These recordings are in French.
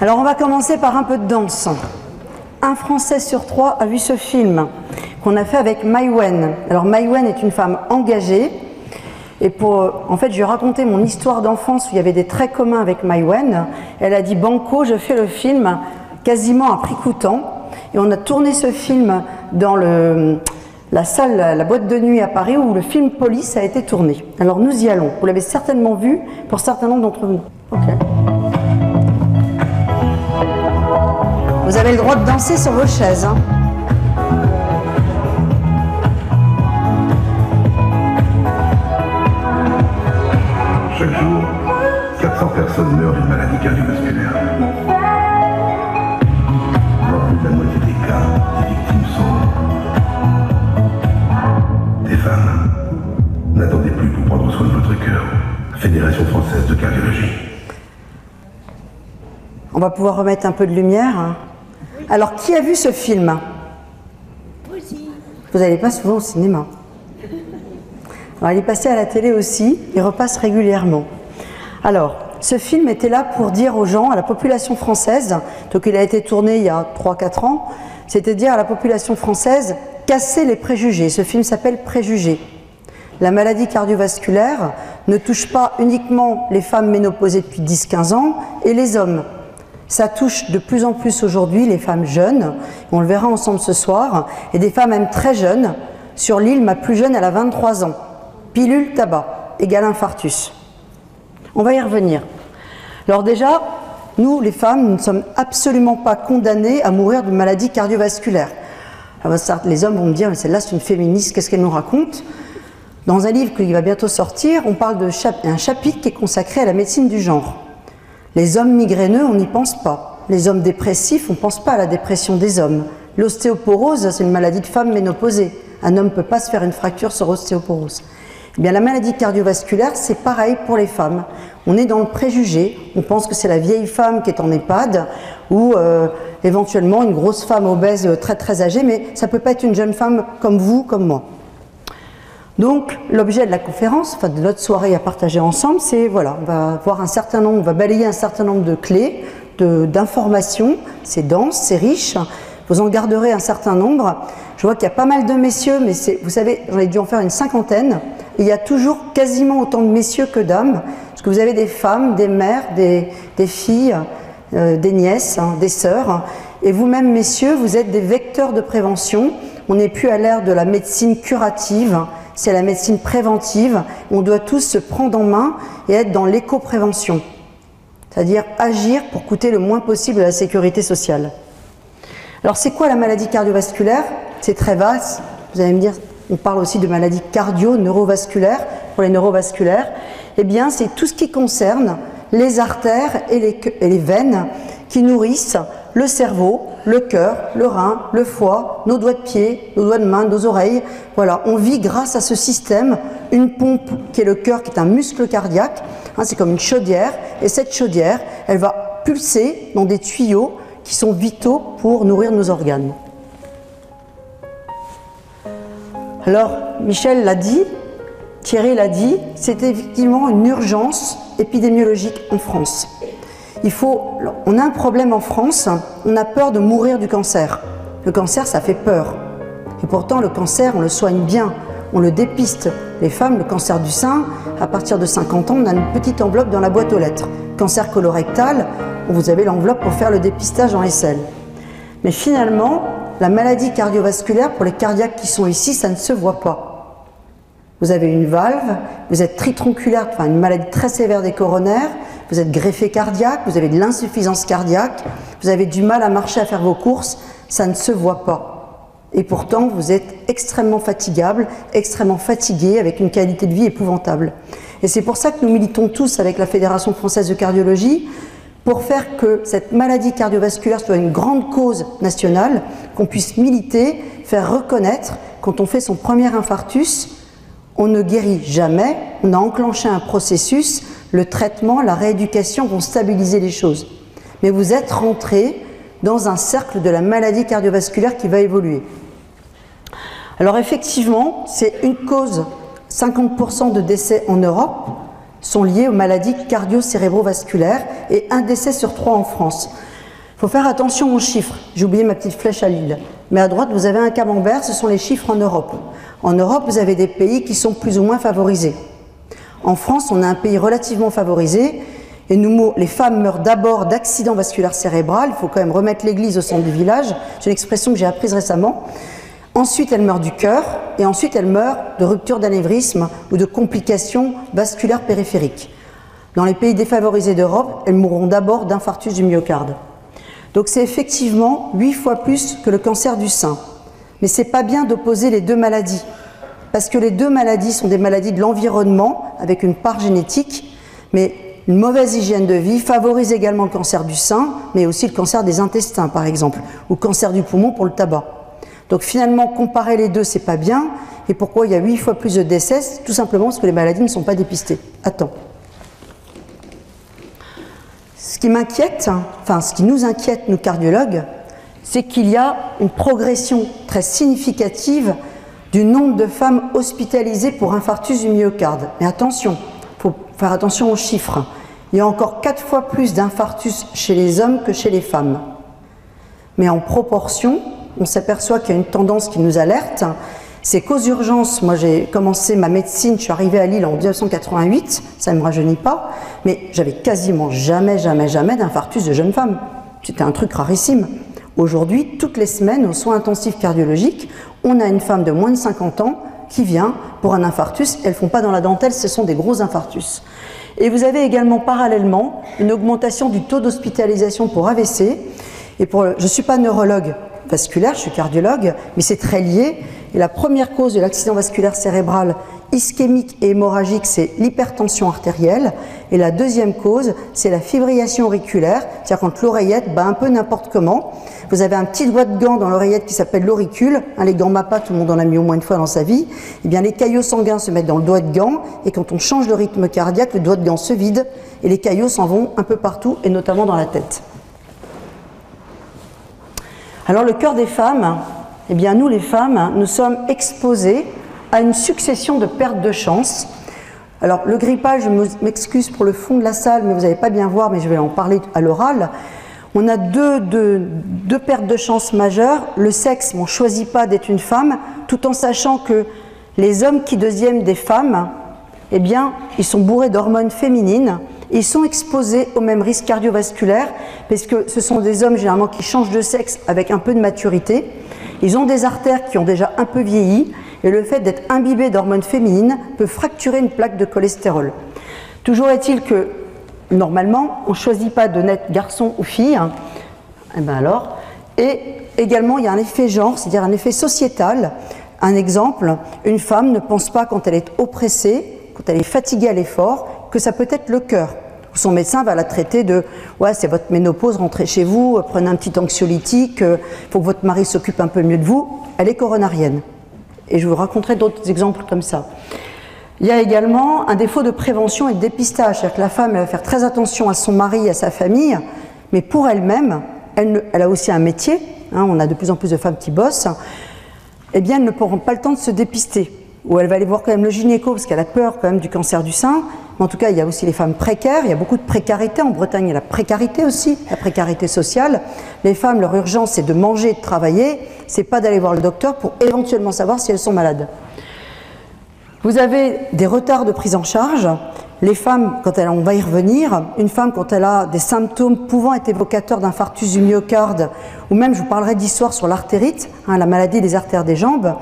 Alors on va commencer par un peu de danse. Un Français sur 3 a vu ce film qu'on a fait avec Maïwenn. Alors Maïwenn est une femme engagée et en fait je lui ai raconté mon histoire d'enfance où il y avait des traits communs avec Maïwenn. Elle a dit banco, je fais le film quasiment à prix coûtant et on a tourné ce film dans la salle, la boîte de nuit à Paris où le film Police a été tourné. Alors nous y allons. Vous l'avez certainement vu pour certains nombre d'entre vous. Ok. Vous avez le droit de danser sur vos chaises. Hein. Chaque jour, 400 personnes meurent d'une maladie cardiovasculaire. Dans plus de la moitié des cas, les victimes sont des femmes. N'attendez plus pour prendre soin de votre cœur. Fédération française de cardiologie. On va pouvoir remettre un peu de lumière. Alors, qui a vu ce film? Vous n'allez pas souvent au cinéma. Alors, il est passé à la télé aussi, il repasse régulièrement. Alors, ce film était là pour dire aux gens, à la population française, donc il a été tourné il y a 3-4 ans, c'était dire à la population française, casser les préjugés. Ce film s'appelle Préjugés. La maladie cardiovasculaire ne touche pas uniquement les femmes ménopausées depuis 10-15 ans et les hommes. Ça touche de plus en plus aujourd'hui les femmes jeunes, on le verra ensemble ce soir, et des femmes même très jeunes. Sur l'île, ma plus jeune, elle a 23 ans. Pilule, tabac, égale infarctus. On va y revenir. Alors déjà, nous, les femmes, nous ne sommes absolument pas condamnées à mourir d'une maladie cardiovasculaire. Alors, les hommes vont me dire, mais celle-là, c'est une féministe, qu'est-ce qu'elle nous raconte? Dans un livre qui va bientôt sortir, on parle d'un chapitre qui est consacré à la médecine du genre. Les hommes migraineux, on n'y pense pas. Les hommes dépressifs, on ne pense pas à la dépression des hommes. L'ostéoporose, c'est une maladie de femme ménopausée. Un homme ne peut pas se faire une fracture sur ostéoporose. Eh bien, la maladie cardiovasculaire, c'est pareil pour les femmes. On est dans le préjugé, on pense que c'est la vieille femme qui est en EHPAD ou éventuellement une grosse femme obèse très très âgée, mais ça ne peut pas être une jeune femme comme vous, comme moi. Donc, l'objet de la conférence, enfin de notre soirée à partager ensemble, c'est, voilà, on va voir on va balayer un certain nombre de clés, d'informations, c'est dense, c'est riche, vous en garderez un certain nombre. Je vois qu'il y a pas mal de messieurs, mais vous savez, j'en ai dû en faire une 50aine, et il y a toujours quasiment autant de messieurs que d'hommes, parce que vous avez des femmes, des mères, des filles, des nièces, des sœurs, et vous-même, messieurs, vous êtes des vecteurs de prévention. On n'est plus à l'ère de la médecine curative, c'est la médecine préventive. On doit tous se prendre en main et être dans l'éco-prévention, c'est-à-dire agir pour coûter le moins possible à la sécurité sociale. Alors c'est quoi la maladie cardiovasculaire? C'est très vaste, vous allez me dire, on parle aussi de maladie cardio-neurovasculaire, pour les neurovasculaires. Eh bien c'est tout ce qui concerne les artères et les veines qui nourrissent le cerveau, le cœur, le rein, le foie, nos doigts de pied, nos doigts de main, nos oreilles. Voilà, on vit grâce à ce système, une pompe qui est le cœur, qui est un muscle cardiaque. Hein, c'est comme une chaudière, et cette chaudière, elle va pulser dans des tuyaux qui sont vitaux pour nourrir nos organes. Alors, Michel l'a dit, Thierry l'a dit, c'est effectivement une urgence épidémiologique en France. On a un problème en France, on a peur de mourir du cancer. Le cancer, ça fait peur. Et pourtant, le cancer, on le soigne bien, on le dépiste. Les femmes, le cancer du sein, à partir de 50 ans, on a une petite enveloppe dans la boîte aux lettres. Cancer colorectal, vous avez l'enveloppe pour faire le dépistage en SL. Mais finalement, la maladie cardiovasculaire, pour les cardiaques qui sont ici, ça ne se voit pas. Vous avez une valve, vous êtes tritronculaire, enfin une maladie très sévère des coronaires, vous êtes greffé cardiaque, vous avez de l'insuffisance cardiaque, vous avez du mal à marcher, à faire vos courses, ça ne se voit pas. Et pourtant, vous êtes extrêmement fatigable, extrêmement fatigué, avec une qualité de vie épouvantable. Et c'est pour ça que nous militons tous avec la Fédération française de cardiologie, pour faire que cette maladie cardiovasculaire soit une grande cause nationale, qu'on puisse militer, faire reconnaître, quand on fait son premier infarctus, on ne guérit jamais, on a enclenché un processus, le traitement, la rééducation vont stabiliser les choses. Mais vous êtes rentré dans un cercle de la maladie cardiovasculaire qui va évoluer. Alors effectivement, c'est une cause, 50% de décès en Europe sont liés aux maladies cardio-cérébrovasculaires et un décès sur 3 en France. faut faire attention aux chiffres. J'ai oublié ma petite flèche à Lille. Mais à droite, vous avez un camembert, ce sont les chiffres en Europe. En Europe, vous avez des pays qui sont plus ou moins favorisés. En France, on a un pays relativement favorisé, et les femmes meurent d'abord d'accident vasculaire cérébral. Il faut quand même remettre l'église au centre du village. C'est une expression que j'ai apprise récemment. Ensuite, elles meurent du cœur, et ensuite, elles meurent de rupture d'anévrisme ou de complications vasculaires périphériques. Dans les pays défavorisés d'Europe, elles mourront d'abord d'infarctus du myocarde. Donc c'est effectivement 8 fois plus que le cancer du sein. Mais c'est pas bien d'opposer les deux maladies, parce que les deux maladies sont des maladies de l'environnement, avec une part génétique, mais une mauvaise hygiène de vie favorise également le cancer du sein, mais aussi le cancer des intestins, par exemple, ou le cancer du poumon pour le tabac. Donc finalement, comparer les deux, c'est pas bien. Et pourquoi il y a 8 fois plus de décès? Tout simplement parce que les maladies ne sont pas dépistées à temps. Ce qui m'inquiète, enfin ce qui nous inquiète, nous cardiologues, c'est qu'il y a une progression très significative du nombre de femmes hospitalisées pour infarctus du myocarde. Mais attention, il faut faire attention aux chiffres. Il y a encore 4 fois plus d'infarctus chez les hommes que chez les femmes. Mais en proportion, on s'aperçoit qu'il y a une tendance qui nous alerte. C'est qu'aux urgences, moi j'ai commencé ma médecine, je suis arrivée à Lille en 1988, ça ne me rajeunit pas, mais j'avais quasiment jamais d'infarctus de jeune femme. C'était un truc rarissime. Aujourd'hui, toutes les semaines, aux soins intensifs cardiologiques, on a une femme de moins de 50 ans qui vient pour un infarctus. Elles ne font pas dans la dentelle, ce sont des gros infarctus. Et vous avez également parallèlement une augmentation du taux d'hospitalisation pour AVC. Et je ne suis pas neurologue vasculaire, je suis cardiologue, mais c'est très lié. Et la première cause de l'accident vasculaire cérébral ischémique et hémorragique, c'est l'hypertension artérielle. Et la deuxième cause, c'est la fibrillation auriculaire, c'est-à-dire quand l'oreillette bat un peu n'importe comment. Vous avez un petit doigt de gant dans l'oreillette qui s'appelle l'auricule. Les gants MAPA, tout le monde en a mis au moins une fois dans sa vie. Eh bien, les caillots sanguins se mettent dans le doigt de gant. Et quand on change le rythme cardiaque, le doigt de gant se vide et les caillots s'en vont un peu partout, et notamment dans la tête. Alors, le cœur des femmes, eh bien, nous, les femmes, nous sommes exposées à une succession de pertes de chance. Alors, le grippage, je m'excuse pour le fond de la salle, mais vous n'allez pas bien voir, mais je vais en parler à l'oral. On a deux pertes de chance majeures. Le sexe, on ne choisit pas d'être une femme, tout en sachant que les hommes qui deviennent des femmes, eh bien, ils sont bourrés d'hormones féminines. Ils sont exposés au même risque cardiovasculaire, parce que ce sont des hommes généralement qui changent de sexe avec un peu de maturité. Ils ont des artères qui ont déjà un peu vieilli, et le fait d'être imbibé d'hormones féminines peut fracturer une plaque de cholestérol. Toujours est-il que, normalement, on ne choisit pas de naître garçon ou fille, hein. Et bien alors, et également il y a un effet genre, c'est-à-dire un effet sociétal. Un exemple, une femme ne pense pas quand elle est oppressée, quand elle est fatiguée à l'effort, que ça peut être le cœur. Son médecin va la traiter de « ouais, c'est votre ménopause, rentrez chez vous, prenez un petit anxiolytique, il faut que votre mari s'occupe un peu mieux de vous ». Elle est coronarienne. Et je vous raconterai d'autres exemples comme ça. Il y a également un défaut de prévention et de dépistage. C'est-à-dire que la femme, elle va faire très attention à son mari, à sa famille, mais pour elle-même, elle a aussi un métier, hein, on a de plus en plus de femmes qui bossent, eh bien, elle ne prend pas le temps de se dépister. Ou elle va aller voir quand même le gynéco, parce qu'elle a peur quand même du cancer du sein. Mais en tout cas, il y a aussi les femmes précaires, il y a beaucoup de précarité. En Bretagne, il y a la précarité aussi, la précarité sociale. Les femmes, leur urgence, c'est de manger et de travailler. C'est pas d'aller voir le docteur pour éventuellement savoir si elles sont malades. Vous avez des retards de prise en charge. Les femmes, on va y revenir, une femme quand elle a des symptômes pouvant être évocateurs d'infarctus du myocarde, ou même je vous parlerai d'histoire sur l'artérite, hein, la maladie des artères des jambes,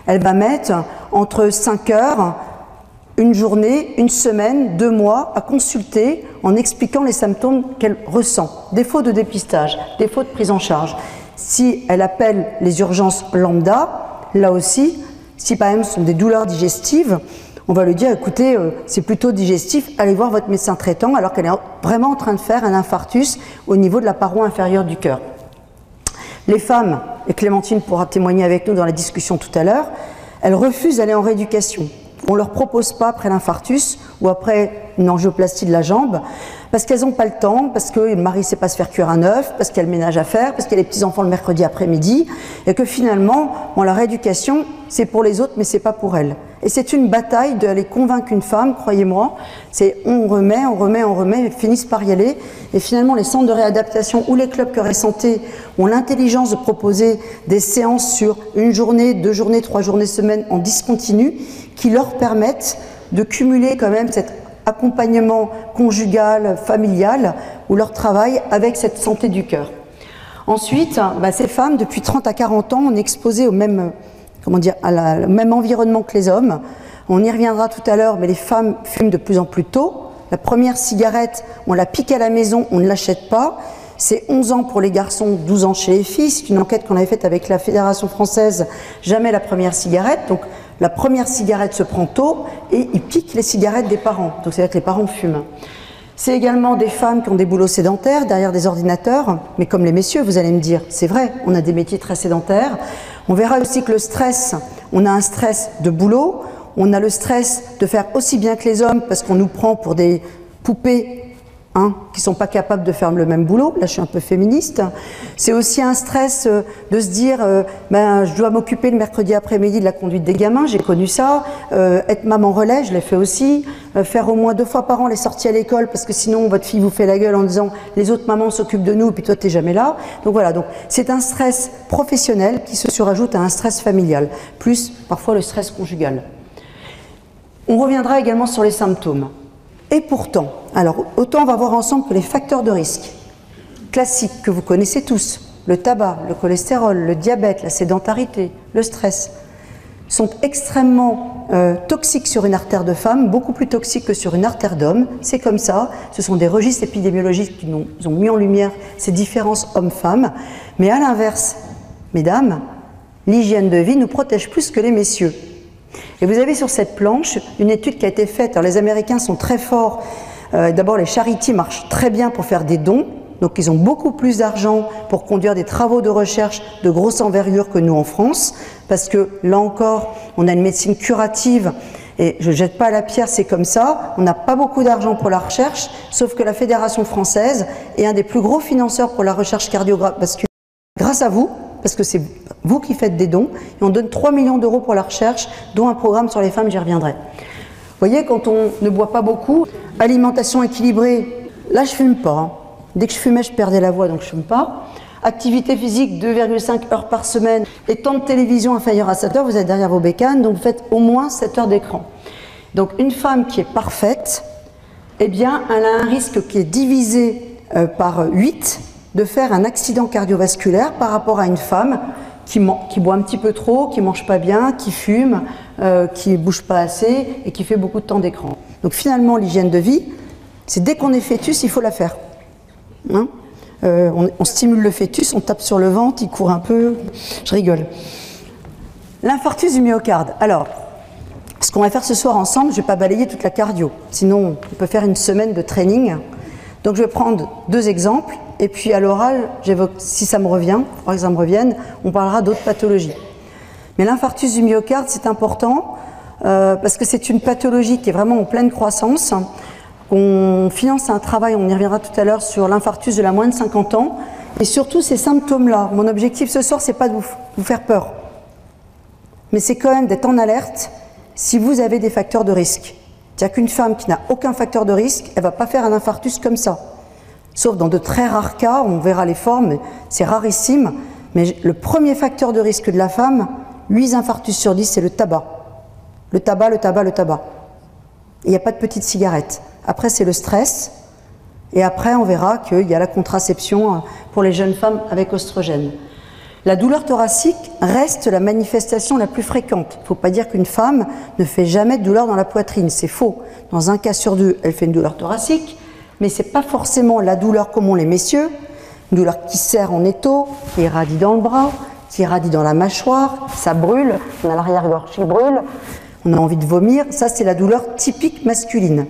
elle va mettre entre 5 heures, une journée, une semaine, 2 mois à consulter en expliquant les symptômes qu'elle ressent. Défaut de dépistage, défaut de prise en charge. Si elle appelle les urgences lambda, là aussi, si par exemple ce sont des douleurs digestives, on va lui dire, écoutez, c'est plutôt digestif, allez voir votre médecin traitant, alors qu'elle est vraiment en train de faire un infarctus au niveau de la paroi inférieure du cœur. Les femmes, et Clémentine pourra témoigner avec nous dans la discussion tout à l'heure, elles refusent d'aller en rééducation. On ne leur propose pas après l'infarctus ou après une angioplastie de la jambe, Parce qu'elles n'ont pas le temps, parce que le mari ne sait pas se faire cuire un œuf, parce qu'il y a le ménage à faire, parce qu'il y a les petits-enfants le mercredi après-midi, et que finalement, bon, leur éducation, c'est pour les autres, mais c'est pas pour elles. Et c'est une bataille d'aller convaincre une femme, croyez-moi, c'est on remet, et finissent par y aller. Et finalement, les centres de réadaptation ou les clubs Cœur et Santé ont l'intelligence de proposer des séances sur 1 journée, 2 journées, 3 journées semaine en discontinu, qui leur permettent de cumuler quand même cet accompagnement conjugal, familial, ou leur travail avec cette santé du cœur. Ensuite, ces femmes, depuis 30 à 40 ans, on est exposées au même, au même environnement que les hommes. On y reviendra tout à l'heure, mais les femmes fument de plus en plus tôt. La première cigarette, on la pique à la maison, on ne l'achète pas. C'est 11 ans pour les garçons, 12 ans chez les filles. C'est une enquête qu'on avait faite avec la Fédération française, jamais la première cigarette. Donc la première cigarette se prend tôt et ils piquent les cigarettes des parents. Donc c'est-à-dire que les parents fument. C'est également des femmes qui ont des boulots sédentaires derrière des ordinateurs, mais comme les messieurs, vous allez me dire, c'est vrai, on a des métiers très sédentaires. On verra aussi que le stress, on a un stress de boulot, on a le stress de faire aussi bien que les hommes parce qu'on nous prend pour des poupées qui ne sont pas capables de faire le même boulot. Là, je suis un peu féministe. C'est aussi un stress de se dire je dois m'occuper le mercredi après-midi de la conduite des gamins, j'ai connu ça. Être maman relais, je l'ai fait aussi. Faire au moins 2 fois par an les sorties à l'école parce que sinon votre fille vous fait la gueule en disant les autres mamans s'occupent de nous et puis toi t'es jamais là. Donc voilà, donc c'est un stress professionnel qui se surajoute à un stress familial, plus parfois le stress conjugal. On reviendra également sur les symptômes. Et pourtant, alors autant on va voir ensemble que les facteurs de risque classiques que vous connaissez tous, le tabac, le cholestérol, le diabète, la sédentarité, le stress, sont extrêmement toxiques sur une artère de femme, beaucoup plus toxiques que sur une artère d'homme. C'est comme ça, ce sont des registres épidémiologiques qui ont mis en lumière ces différences hommes-femmes. Mais à l'inverse, mesdames, l'hygiène de vie nous protège plus que les messieurs. Et vous avez sur cette planche une étude qui a été faite. Alors les Américains sont très forts. D'abord, les charities marchent très bien pour faire des dons. Donc ils ont beaucoup plus d'argent pour conduire des travaux de recherche de grosse envergure que nous en France. Parce que là encore, on a une médecine curative. Et je ne jette pas la pierre, c'est comme ça. On n'a pas beaucoup d'argent pour la recherche. Sauf que la Fédération française est un des plus gros financeurs pour la recherche cardiovasculaire. Grâce à vous, parce que c'est vous qui faites des dons, et on donne 3 millions d'euros pour la recherche, dont un programme sur les femmes, j'y reviendrai. Vous voyez, quand on ne boit pas beaucoup, alimentation équilibrée, là je fume pas. Dès que je fumais, je perdais la voix, donc je fume pas. Activité physique, 2,5 heures par semaine, et temps de télévision inférieur à 7 heures, vous êtes derrière vos bécanes, donc vous faites au moins 7 heures d'écran. Donc une femme qui est parfaite, eh bien, elle a un risque qui est divisé par 8, de faire un accident cardiovasculaire par rapport à une femme qui boit un petit peu trop, qui mange pas bien, qui fume, qui bouge pas assez et qui fait beaucoup de temps d'écran. Donc finalement, l'hygiène de vie, c'est dès qu'on est fœtus, il faut la faire. On stimule le fœtus, on tape sur le ventre, il court un peu, je rigole. L'infarctus du myocarde. Alors, ce qu'on va faire ce soir ensemble, je ne vais pas balayer toute la cardio, sinon on peut faire une semaine de training. Donc je vais prendre 2 exemples. Et puis à l'oral, j'évoque, si ça me revient, il faudra que ça me revienne, on parlera d'autres pathologies. Mais l'infarctus du myocarde, c'est important parce que c'est une pathologie qui est vraiment en pleine croissance. On finance un travail, on y reviendra tout à l'heure, sur l'infarctus de la moins de 50 ans. Et surtout ces symptômes-là. Mon objectif ce soir, c'est pas de vous faire peur. Mais c'est quand même d'être en alerte si vous avez des facteurs de risque. C'est-à-dire qu'une femme qui n'a aucun facteur de risque, elle ne va pas faire un infarctus comme ça. Sauf dans de très rares cas, on verra les formes, c'est rarissime. Mais le premier facteur de risque de la femme, 8 infarctus sur 10, c'est le tabac. Le tabac, le tabac, le tabac. Il n'y a pas de petite cigarette. Après, c'est le stress. Et après, on verra qu'il y a la contraception pour les jeunes femmes avec oestrogène. La douleur thoracique reste la manifestation la plus fréquente. Il ne faut pas dire qu'une femme ne fait jamais de douleur dans la poitrine. C'est faux. Dans un cas sur 2, elle fait une douleur thoracique. Mais ce n'est pas forcément la douleur comme ont les messieurs, une douleur qui serre en étau, qui irradie dans le bras, qui irradie dans la mâchoire, ça brûle, on a l'arrière-gorge qui brûle, on a envie de vomir, ça c'est la douleur typique masculine.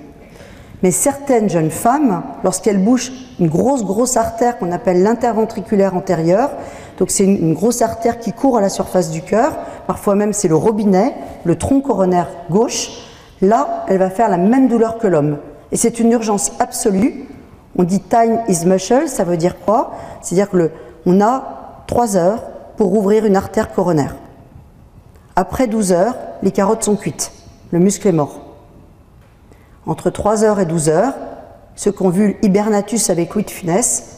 Mais certaines jeunes femmes, lorsqu'elles bouchent une grosse artère qu'on appelle l'interventriculaire antérieure, donc c'est une grosse artère qui court à la surface du cœur, parfois même c'est le robinet, le tronc coronaire gauche, là elle va faire la même douleur que l'homme. Et c'est une urgence absolue. On dit time is muscle, ça veut dire quoi? C'est-à-dire qu'on a 3 heures pour ouvrir une artère coronaire. Après 12 heures, les carottes sont cuites, le muscle est mort. Entre 3 heures et 12 heures, ceux qui ont vu Hibernatus avec Louis de Funès,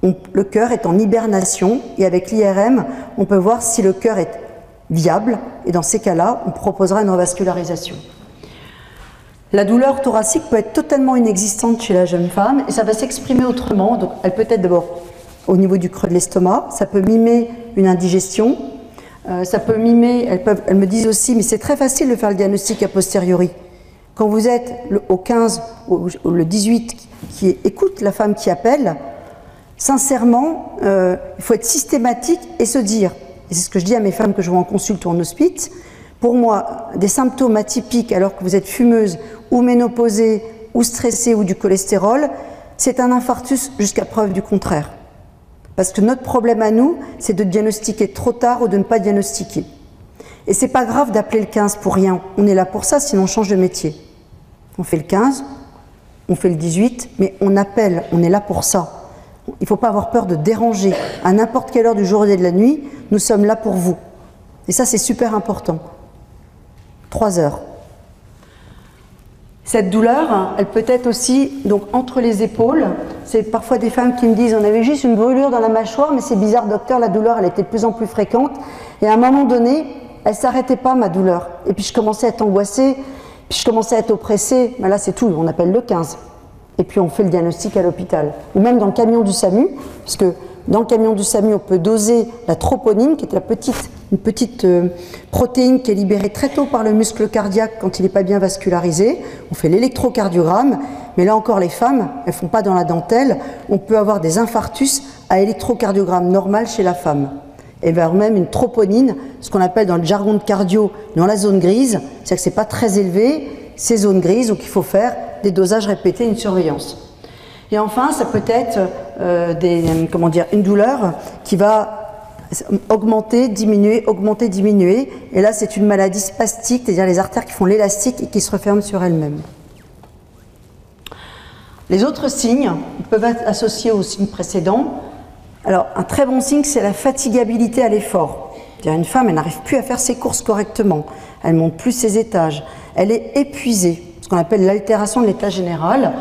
le cœur est en hibernation et avec l'IRM, on peut voir si le cœur est viable et dans ces cas-là, on proposera une revascularisation. La douleur thoracique peut être totalement inexistante chez la jeune femme et ça va s'exprimer autrement. Donc, elle peut être d'abord au niveau du creux de l'estomac, ça peut mimer une indigestion, ça peut mimer, elles me disent aussi, mais c'est très facile de faire le diagnostic a posteriori. Quand vous êtes au 15 ou le 18 qui écoute la femme qui appelle, sincèrement, il faut être systématique et se dire, et c'est ce que je dis à mes femmes que je vois en consulte ou en hospice, pour moi, des symptômes atypiques alors que vous êtes fumeuse ou ménopausée ou stressée ou du cholestérol, c'est un infarctus jusqu'à preuve du contraire. Parce que notre problème à nous, c'est de diagnostiquer trop tard ou de ne pas diagnostiquer. Et c'est pas grave d'appeler le 15 pour rien, on est là pour ça, sinon on change de métier. On fait le 15, on fait le 18, mais on appelle, on est là pour ça. Il ne faut pas avoir peur de déranger. À n'importe quelle heure du jour et de la nuit, nous sommes là pour vous. Et ça, c'est super important. 3 heures. Cette douleur, elle peut être aussi donc, entre les épaules. C'est parfois des femmes qui me disent « On avait juste une brûlure dans la mâchoire, mais c'est bizarre, docteur, la douleur, elle était de plus en plus fréquente. » Et à un moment donné, elle ne s'arrêtait pas, ma douleur. Et puis je commençais à être angoissée, puis je commençais à être oppressée. Mais là, c'est tout, on appelle le 15. Et puis on fait le diagnostic à l'hôpital. Ou même dans le camion du SAMU, parce que dans le camion du SAMU, on peut doser la troponine, qui est une petite protéine qui est libérée très tôt par le muscle cardiaque quand il n'est pas bien vascularisé. On fait l'électrocardiogramme, mais là encore les femmes, elles ne font pas dans la dentelle. On peut avoir des infarctus à électrocardiogramme normal chez la femme. Et vers même une troponine, ce qu'on appelle dans le jargon de cardio, dans la zone grise, c'est-à-dire que ce n'est pas très élevé, ces zones grises, donc il faut faire des dosages répétés, une surveillance. Et enfin, ça peut être une douleur qui va augmenter, diminuer. Et là, c'est une maladie spastique, c'est-à-dire les artères qui font l'élastique et qui se referment sur elles-mêmes. Les autres signes peuvent être associés aux signes précédents. Alors, un très bon signe, c'est la fatigabilité à l'effort. C'est-à-dire une femme, elle n'arrive plus à faire ses courses correctement. Elle ne monte plus ses étages. Elle est épuisée, ce qu'on appelle l'altération de l'état général.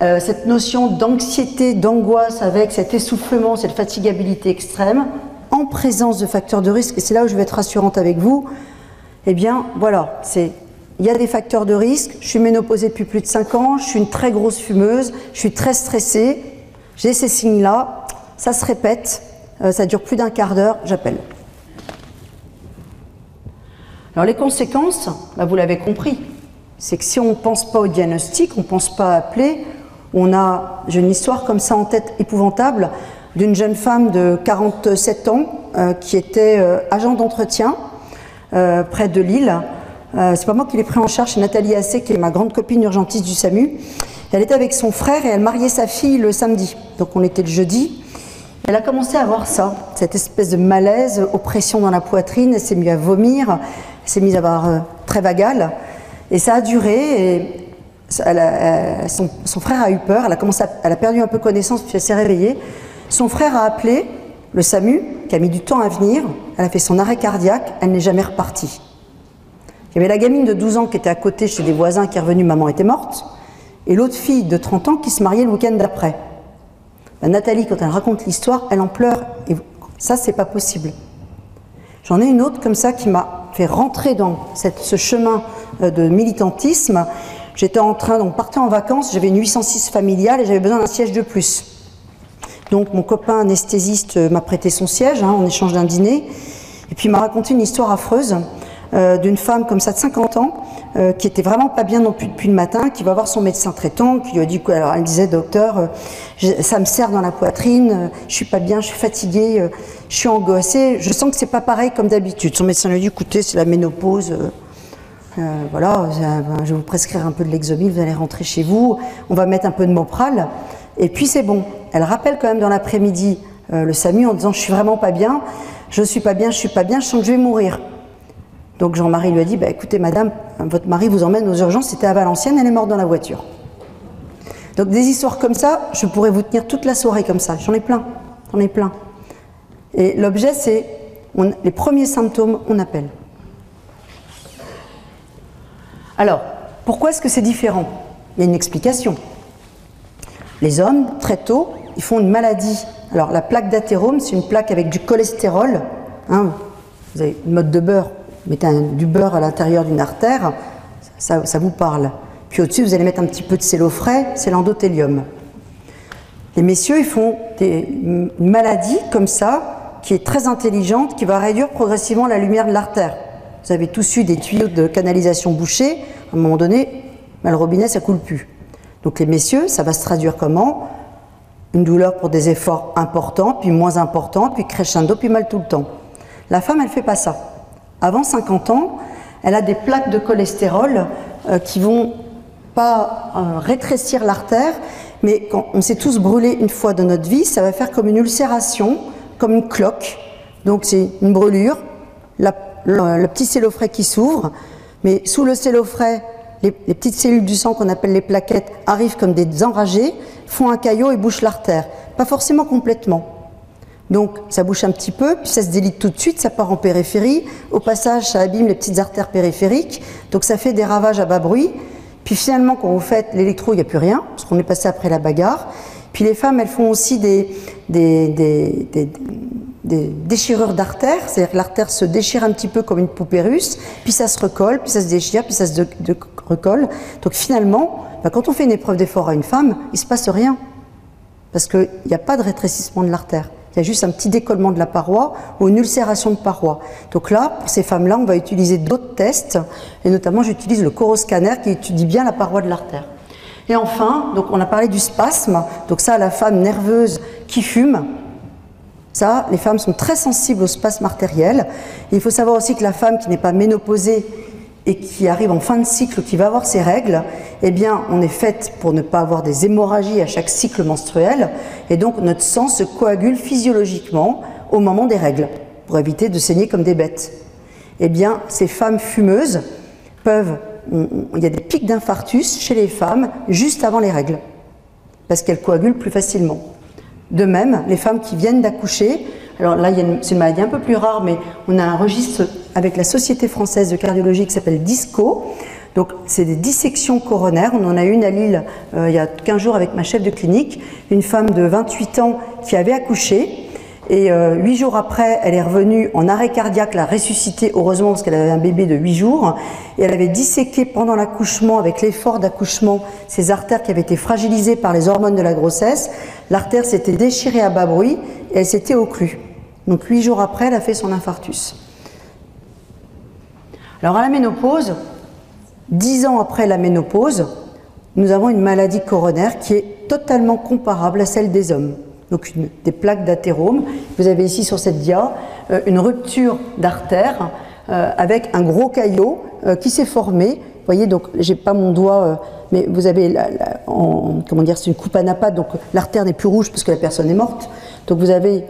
Cette notion d'anxiété, d'angoisse avec cet essoufflement, cette fatigabilité extrême, en présence de facteurs de risque, et c'est là où je vais être rassurante avec vous, eh bien, voilà, il y a des facteurs de risque, je suis ménopausée depuis plus de 5 ans, je suis une très grosse fumeuse, je suis très stressée, j'ai ces signes-là, ça se répète, ça dure plus d'1 quart d'heure, j'appelle. Alors les conséquences, vous l'avez compris, c'est que si on ne pense pas au diagnostic, on ne pense pas à appeler, j'ai une histoire comme ça en tête épouvantable d'une jeune femme de 47 ans qui était agent d'entretien près de Lille. C'est pas moi qui l'ai pris en charge, c'est Nathalie Assé qui est ma grande copine urgentiste du SAMU. Elle était avec son frère et elle mariait sa fille le samedi. Donc on était le jeudi. Elle a commencé à avoir ça, cette espèce de malaise, oppression dans la poitrine, elle s'est mise à vomir, elle s'est mise à avoir très vagale. Et ça a duré et son frère a eu peur, elle a perdu un peu connaissance puis elle s'est réveillée. Son frère a appelé le SAMU, qui a mis du temps à venir, elle a fait son arrêt cardiaque, elle n'est jamais repartie. Il y avait la gamine de 12 ans qui était à côté chez des voisins qui est revenue, maman était morte, et l'autre fille de 30 ans qui se mariait le week-end d'après. Nathalie, quand elle raconte l'histoire, elle en pleure, et ça c'est pas possible. J'en ai une autre comme ça qui m'a fait rentrer dans ce chemin de militantisme. J'étais en train, on partait en vacances, j'avais une 806 familiale et j'avais besoin d'un siège de plus. Donc mon copain anesthésiste m'a prêté son siège en échange d'un dîner. Et puis il m'a raconté une histoire affreuse d'une femme comme ça de 50 ans qui était vraiment pas bien non plus depuis le matin, qui va voir son médecin traitant, qui lui a dit quoi. Alors elle disait docteur, ça me serre dans la poitrine, je suis pas bien, je suis fatiguée, je suis angoissée, je sens que c'est pas pareil comme d'habitude. Son médecin lui a dit écoutez, c'est la ménopause. Voilà, je vais vous prescrire un peu de Lexomil, vous allez rentrer chez vous, on va mettre un peu de Mopral, et puis c'est bon. Elle rappelle quand même dans l'après-midi le SAMU en disant je suis vraiment pas bien, je suis pas bien, je sens que je vais mourir. Donc Jean-Marie lui a dit écoutez madame, votre mari vous emmène aux urgences, c'était à Valenciennes, elle est morte dans la voiture. Donc des histoires comme ça, je pourrais vous tenir toute la soirée comme ça. J'en ai plein, j'en ai plein. Et l'objet, c'est les premiers symptômes, on appelle. Alors, pourquoi est-ce que c'est différent? Il y a une explication. Les hommes, très tôt, ils font une maladie. Alors, la plaque d'athérome, c'est une plaque avec du cholestérol. Hein, vous avez une motte de beurre, vous mettez du beurre à l'intérieur d'une artère, ça vous parle. Puis au-dessus, vous allez mettre un petit peu de cellophrène, c'est l'endothélium. Les messieurs, ils font une maladie comme ça, qui est très intelligente, qui va réduire progressivement la lumière de l'artère. Vous avez tous eu des tuyaux de canalisation bouchés, à un moment donné, le robinet, ça coule plus. Donc les messieurs, ça va se traduire comment? Une douleur pour des efforts importants, puis moins importants, puis crescendo, puis mal tout le temps. La femme, elle ne fait pas ça. Avant 50 ans, elle a des plaques de cholestérol qui vont pas rétrécir l'artère, mais quand on s'est tous brûlés une fois dans notre vie, ça va faire comme une ulcération, comme une cloque. Donc c'est une brûlure, le petit cellophrène qui s'ouvre, mais sous le cellophrène, les petites cellules du sang qu'on appelle les plaquettes arrivent comme des enragés, font un caillot et bouchent l'artère. Pas forcément complètement. Donc ça bouche un petit peu, puis ça se délite tout de suite, ça part en périphérie. Au passage, ça abîme les petites artères périphériques, donc ça fait des ravages à bas bruit. Puis finalement, quand vous faites l'électro, il n'y a plus rien, parce qu'on est passé après la bagarre. Puis les femmes, elles font aussi des déchirures d'artères, c'est-à-dire que l'artère se déchire un petit peu comme une poupée russe, puis ça se recolle, puis ça se déchire, puis ça se recolle. Donc finalement, quand on fait une épreuve d'effort à une femme, il ne se passe rien, parce qu'il n'y a pas de rétrécissement de l'artère. Il y a juste un petit décollement de la paroi ou une ulcération de paroi. Donc là, pour ces femmes-là, on va utiliser d'autres tests, et notamment j'utilise le coroscanner qui étudie bien la paroi de l'artère. Et enfin, donc on a parlé du spasme, donc ça, la femme nerveuse qui fume, ça, les femmes sont très sensibles au spasme artériel. Et il faut savoir aussi que la femme qui n'est pas ménopausée et qui arrive en fin de cycle, qui va avoir ses règles, eh bien, on est faite pour ne pas avoir des hémorragies à chaque cycle menstruel, et donc notre sang se coagule physiologiquement au moment des règles, pour éviter de saigner comme des bêtes. Eh bien, ces femmes fumeuses peuvent... il y a des pics d'infarctus chez les femmes juste avant les règles, parce qu'elles coagulent plus facilement. De même, les femmes qui viennent d'accoucher, alors là c'est une maladie un peu plus rare, mais on a un registre avec la Société française de cardiologie qui s'appelle DISCO, donc c'est des dissections coronaires. On en a une à Lille il y a 15 jours avec ma chef de clinique, une femme de 28 ans qui avait accouché, et 8 jours après, elle est revenue en arrêt cardiaque, l'a ressuscitée, heureusement parce qu'elle avait un bébé de 8 jours, et elle avait disséqué pendant l'accouchement, avec l'effort d'accouchement, ses artères qui avaient été fragilisées par les hormones de la grossesse. L'artère s'était déchirée à bas bruit et elle s'était occlue. Donc 8 jours après, elle a fait son infarctus. Alors à la ménopause, 10 ans après la ménopause, nous avons une maladie coronaire qui est totalement comparable à celle des hommes. Donc des plaques d'athérome. Vous avez ici sur cette dia une rupture d'artère avec un gros caillot qui s'est formé. Vous voyez, donc j'ai pas mon doigt, mais vous avez, comment dire, c'est une coupe à nappade, donc l'artère n'est plus rouge parce que la personne est morte. Donc vous avez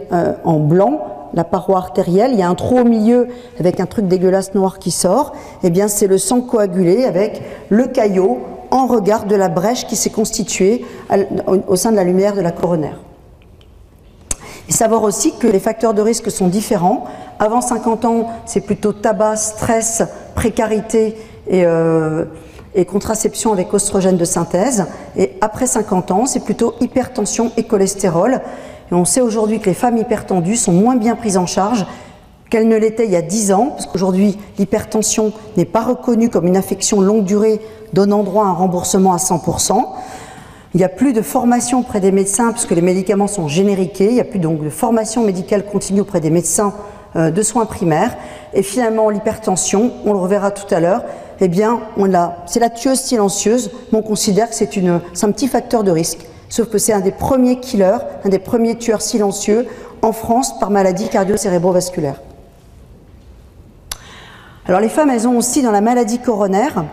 en blanc la paroi artérielle, il y a un trou au milieu avec un truc dégueulasse noir qui sort. Eh bien, c'est le sang coagulé avec le caillot en regard de la brèche qui s'est constituée au sein de la lumière de la coronaire. Et savoir aussi que les facteurs de risque sont différents. Avant 50 ans, c'est plutôt tabac, stress, précarité et contraception avec oestrogène de synthèse. Et après 50 ans, c'est plutôt hypertension et cholestérol. Et on sait aujourd'hui que les femmes hypertendues sont moins bien prises en charge qu'elles ne l'étaient il y a 10 ans, parce qu'aujourd'hui, l'hypertension n'est pas reconnue comme une affection longue durée, donnant droit à un remboursement à 100%. Il n'y a plus de formation auprès des médecins puisque les médicaments sont génériqués. Il n'y a plus donc de formation médicale continue auprès des médecins de soins primaires. Et finalement, l'hypertension, on le reverra tout à l'heure, eh bien, c'est la tueuse silencieuse, mais on considère que c'est un petit facteur de risque. Sauf que c'est un des premiers killers, un des premiers tueurs silencieux en France par maladie cardio-cérébrovasculaire. Alors les femmes, elles ont aussi dans la maladie coronaire,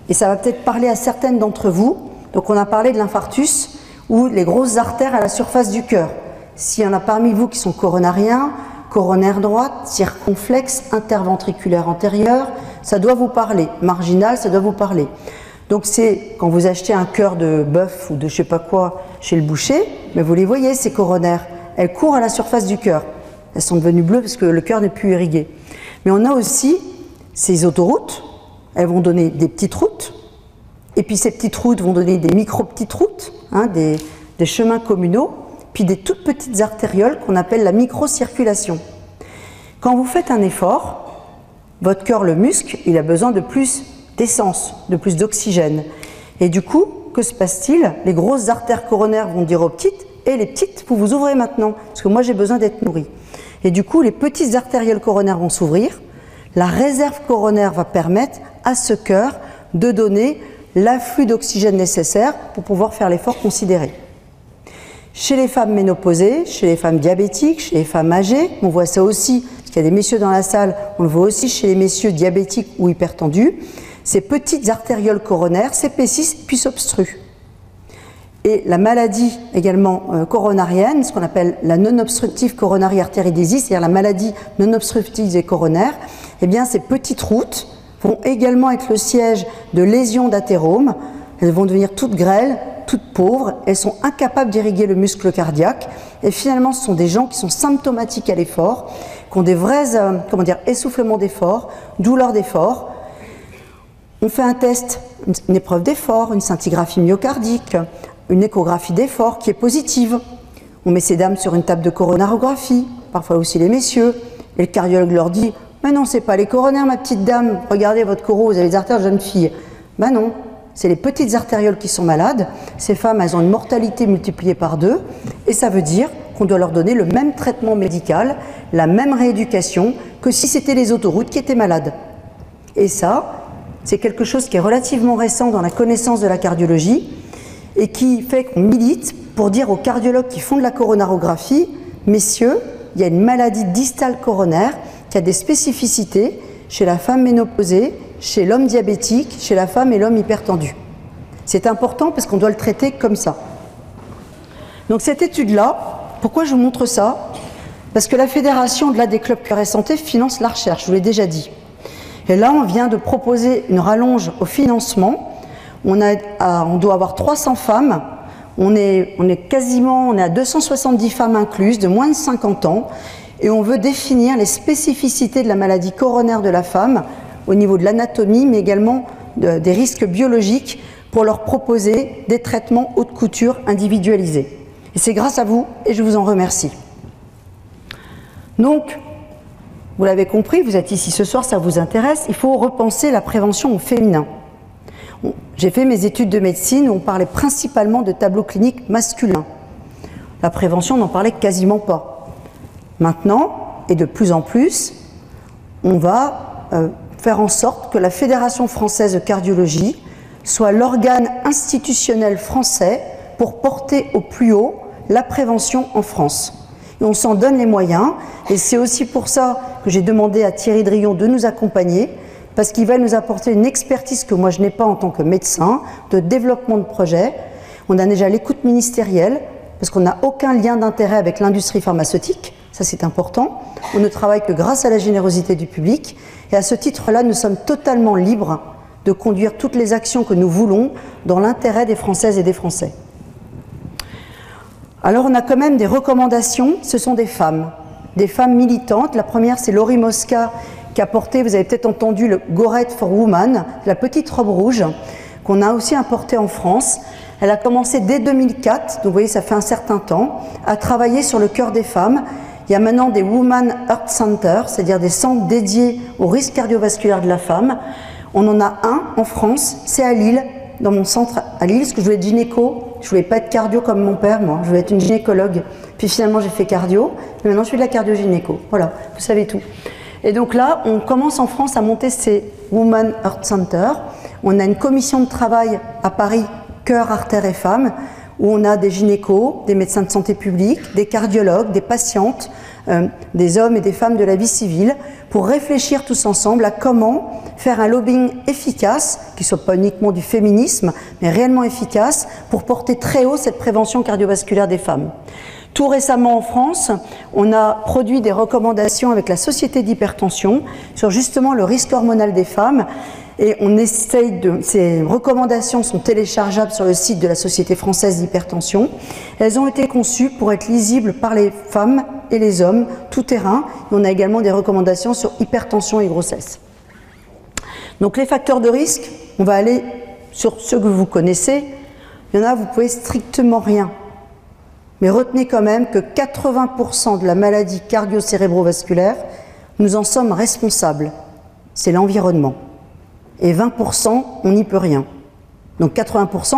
et ça va peut-être parler à certaines d'entre vous. Donc on a parlé de l'infarctus ou les grosses artères à la surface du cœur. S'il y en a parmi vous qui sont coronariens, coronaire droite, circonflexe, interventriculaire antérieure, ça doit vous parler. Marginal, ça doit vous parler. Donc c'est quand vous achetez un cœur de bœuf ou de je sais pas quoi chez le boucher, mais vous les voyez ces coronaires, elles courent à la surface du cœur. Elles sont devenues bleues parce que le cœur n'est plus irrigué. Mais on a aussi ces autoroutes, elles vont donner des petites routes, et puis ces petites routes vont donner des micro-petites routes, hein, des chemins communaux, puis des toutes petites artérioles qu'on appelle la microcirculation. Quand vous faites un effort, votre cœur, le muscle, il a besoin de plus d'essence, de plus d'oxygène. Et du coup, que se passe-t-il? Les grosses artères coronaires vont dire aux petites, et les petites, vous vous ouvrez maintenant, parce que moi j'ai besoin d'être nourri. Et du coup, les petites artérioles coronaires vont s'ouvrir, la réserve coronaire va permettre à ce cœur de donner l'afflux d'oxygène nécessaire pour pouvoir faire l'effort considéré. Chez les femmes ménopausées, chez les femmes diabétiques, chez les femmes âgées, on voit ça aussi, parce qu'il y a des messieurs dans la salle, on le voit aussi chez les messieurs diabétiques ou hypertendus, ces petites artérioles coronaires s'épaississent puis s'obstruent. Et la maladie également coronarienne, ce qu'on appelle la non-obstructive coronary artery disease, c'est-à-dire la maladie non-obstructive des coronaires, eh bien ces petites routes vont également être le siège de lésions d'athérome. Elles vont devenir toutes grêles, toutes pauvres, elles sont incapables d'irriguer le muscle cardiaque. Et finalement, ce sont des gens qui sont symptomatiques à l'effort, qui ont des vrais essoufflements d'effort, douleurs d'effort. On fait un test, une épreuve d'effort, une scintigraphie myocardique, une échographie d'effort qui est positive. On met ces dames sur une table de coronarographie, parfois aussi les messieurs, et le cardiologue leur dit « Mais non, c'est pas les coronaires, ma petite dame, regardez votre coro, vous avez des artères de jeune fille. » Ben non, c'est les petites artérioles qui sont malades. Ces femmes, elles ont une mortalité multipliée par 2, et ça veut dire qu'on doit leur donner le même traitement médical, la même rééducation que si c'était les autoroutes qui étaient malades. Et ça, c'est quelque chose qui est relativement récent dans la connaissance de la cardiologie, et qui fait qu'on milite pour dire aux cardiologues qui font de la coronarographie, messieurs, il y a une maladie distale coronaire qui a des spécificités chez la femme ménopausée, chez l'homme diabétique, chez la femme et l'homme hypertendu. C'est important parce qu'on doit le traiter comme ça. Donc cette étude-là, pourquoi je vous montre ça? Parce que la fédération des clubs cœur et santé finance la recherche, je vous l'ai déjà dit. Et là, on vient de proposer une rallonge au financement. On doit avoir 300 femmes, on est à 270 femmes incluses de moins de 50 ans et on veut définir les spécificités de la maladie coronaire de la femme au niveau de l'anatomie mais également des risques biologiques pour leur proposer des traitements haute couture individualisés. Et c'est grâce à vous et je vous en remercie. Donc, vous l'avez compris, vous êtes ici ce soir, ça vous intéresse, il faut repenser la prévention au féminin. J'ai fait mes études de médecine où on parlait principalement de tableaux cliniques masculins. La prévention, on n'en parlait quasiment pas. Maintenant, et de plus en plus, on va faire en sorte que la Fédération française de cardiologie soit l'organe institutionnel français pour porter au plus haut la prévention en France. Et on s'en donne les moyens, et c'est aussi pour ça que j'ai demandé à Thierry Drillon de nous accompagner, parce qu'il va nous apporter une expertise que moi je n'ai pas en tant que médecin, de développement de projet. On a déjà l'écoute ministérielle, parce qu'on n'a aucun lien d'intérêt avec l'industrie pharmaceutique, ça c'est important. On ne travaille que grâce à la générosité du public, et à ce titre-là, nous sommes totalement libres de conduire toutes les actions que nous voulons dans l'intérêt des Françaises et des Français. Alors on a quand même des recommandations, ce sont des femmes militantes. La première, c'est Laurie Mosca, qui a porté, vous avez peut-être entendu, le Go Red for Woman, la petite robe rouge, qu'on a aussi importée en France. Elle a commencé dès 2004, donc vous voyez, ça fait un certain temps, à travailler sur le cœur des femmes. Il y a maintenant des Women Heart Centers, c'est-à-dire des centres dédiés au risque cardiovasculaire de la femme. On en a un en France, c'est à Lille, dans mon centre à Lille, parce que je voulais être gynéco. Je voulais pas être cardio comme mon père, moi. Je voulais être une gynécologue. Puis finalement, j'ai fait cardio. Et maintenant, je fais de la cardio-gynéco. Voilà, vous savez tout. Et donc là, on commence en France à monter ces Women Heart Center. On a une commission de travail à Paris, cœur, artères et femmes, où on a des gynécos, des médecins de santé publique, des cardiologues, des patientes, des hommes et des femmes de la vie civile, pour réfléchir tous ensemble à comment faire un lobbying efficace, qui ne soit pas uniquement du féminisme, mais réellement efficace, pour porter très haut cette prévention cardiovasculaire des femmes. Tout récemment en France, on a produit des recommandations avec la Société d'hypertension sur justement le risque hormonal des femmes. Et on essaye de. Ces recommandations sont téléchargeables sur le site de la Société française d'hypertension. Elles ont été conçues pour être lisibles par les femmes et les hommes, tout terrain. Et on a également des recommandations sur hypertension et grossesse. Donc les facteurs de risque, on va aller sur ceux que vous connaissez. Il y en a, vous pouvez strictement rien. Mais retenez quand même que 80% de la maladie cardio-cérébrovasculaire, nous en sommes responsables. C'est l'environnement. Et 20%, on n'y peut rien. Donc 80%,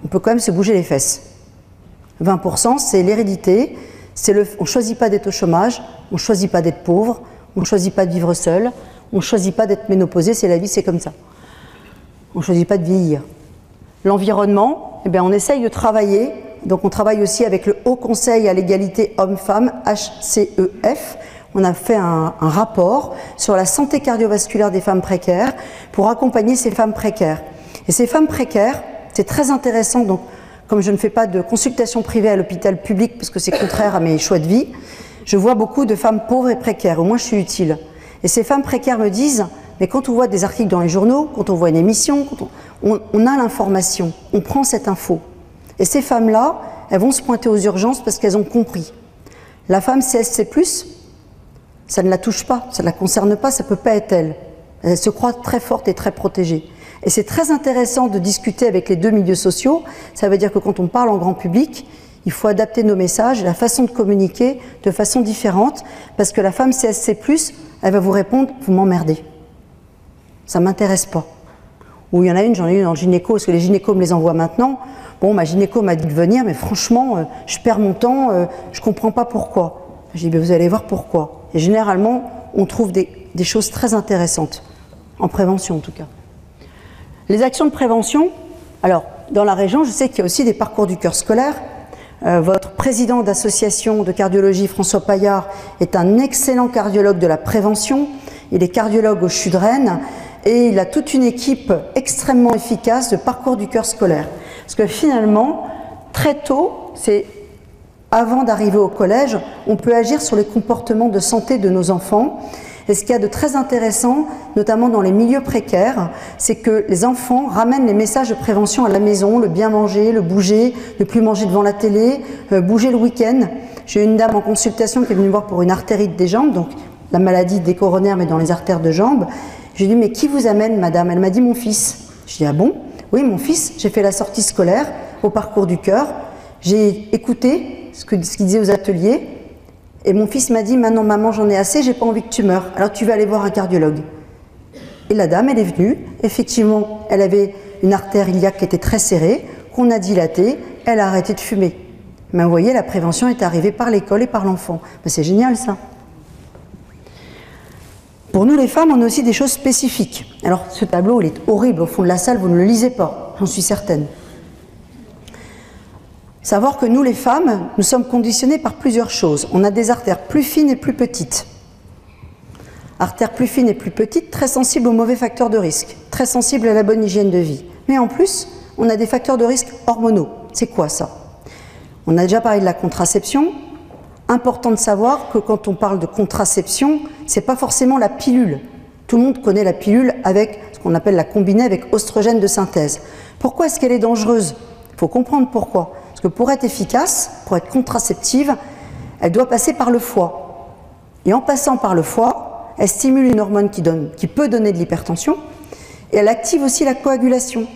on peut quand même se bouger les fesses. 20%, c'est l'hérédité, on ne choisit pas d'être au chômage, on ne choisit pas d'être pauvre, on ne choisit pas de vivre seul, on ne choisit pas d'être ménopausé, c'est la vie, c'est comme ça. On ne choisit pas de vieillir. L'environnement, eh bien, on essaye de travailler, donc on travaille aussi avec le Haut Conseil à l'égalité hommes-femmes, HCEF. On a fait un rapport sur la santé cardiovasculaire des femmes précaires pour accompagner ces femmes précaires. Et ces femmes précaires, c'est très intéressant, donc comme je ne fais pas de consultation privée à l'hôpital public parce que c'est contraire à mes choix de vie, je vois beaucoup de femmes pauvres et précaires, au moins je suis utile. Et ces femmes précaires me disent, mais quand on voit des articles dans les journaux, quand on voit une émission, quand on a l'information, on prend cette info. Et ces femmes-là, elles vont se pointer aux urgences parce qu'elles ont compris. La femme CSC+, ça ne la touche pas, ça ne la concerne pas, ça ne peut pas être elle. Elle se croit très forte et très protégée. Et c'est très intéressant de discuter avec les deux milieux sociaux. Ça veut dire que quand on parle en grand public, il faut adapter nos messages, la façon de communiquer de façon différente, parce que la femme CSC+, elle va vous répondre « vous m'emmerdez ». Ça ne m'intéresse pas. Ou il y en a une, j'en ai eu dans le gynéco, parce que les gynécos me les envoient maintenant. Bon, ma gynéco m'a dit de venir, mais franchement, je perds mon temps, je ne comprends pas pourquoi. J'ai dit, vous allez voir pourquoi. Et généralement, on trouve des choses très intéressantes, en prévention en tout cas. Les actions de prévention, alors dans la région, je sais qu'il y a aussi des parcours du cœur scolaire. Votre président d'association de cardiologie, François Paillard, est un excellent cardiologue de la prévention. Il est cardiologue au CHU de Rennes et il a toute une équipe extrêmement efficace de parcours du cœur scolaire. Parce que finalement, très tôt, c'est avant d'arriver au collège, on peut agir sur les comportements de santé de nos enfants. Et ce qu'il y a de très intéressant, notamment dans les milieux précaires, c'est que les enfants ramènent les messages de prévention à la maison, le bien manger, le bouger, ne plus manger devant la télé, bouger le week-end. J'ai une dame en consultation qui est venue me voir pour une artérite des jambes, donc la maladie des coronaires mais dans les artères de jambes. Je lui ai dit, mais qui vous amène, madame? Elle m'a dit, mon fils. Je lui ai dit, ah bon? Oui, mon fils, j'ai fait la sortie scolaire au parcours du cœur, j'ai écouté ce qu'il disait aux ateliers, et mon fils m'a dit, maintenant maman j'en ai assez, j'ai pas envie que tu meurs, alors tu vas aller voir un cardiologue. Et la dame, elle est venue, effectivement, elle avait une artère iliaque qui était très serrée, qu'on a dilatée, elle a arrêté de fumer. Mais vous voyez, la prévention est arrivée par l'école et par l'enfant. C'est génial ça. Pour nous les femmes, on a aussi des choses spécifiques. Alors ce tableau, il est horrible, au fond de la salle, vous ne le lisez pas, j'en suis certaine. Savoir que nous les femmes, nous sommes conditionnées par plusieurs choses. On a des artères plus fines et plus petites. Artères plus fines et plus petites, très sensibles aux mauvais facteurs de risque, très sensibles à la bonne hygiène de vie. Mais en plus, on a des facteurs de risque hormonaux. C'est quoi ça? On a déjà parlé de la contraception. Important de savoir que quand on parle de contraception, c'est pas forcément la pilule. Tout le monde connaît la pilule avec ce qu'on appelle la combinée avec oestrogène de synthèse. Pourquoi est-ce qu'elle est dangereuse? Il faut comprendre pourquoi. Parce que pour être efficace, pour être contraceptive, elle doit passer par le foie. Et en passant par le foie, elle stimule une hormone qui peut donner de l'hypertension et elle active aussi la coagulation.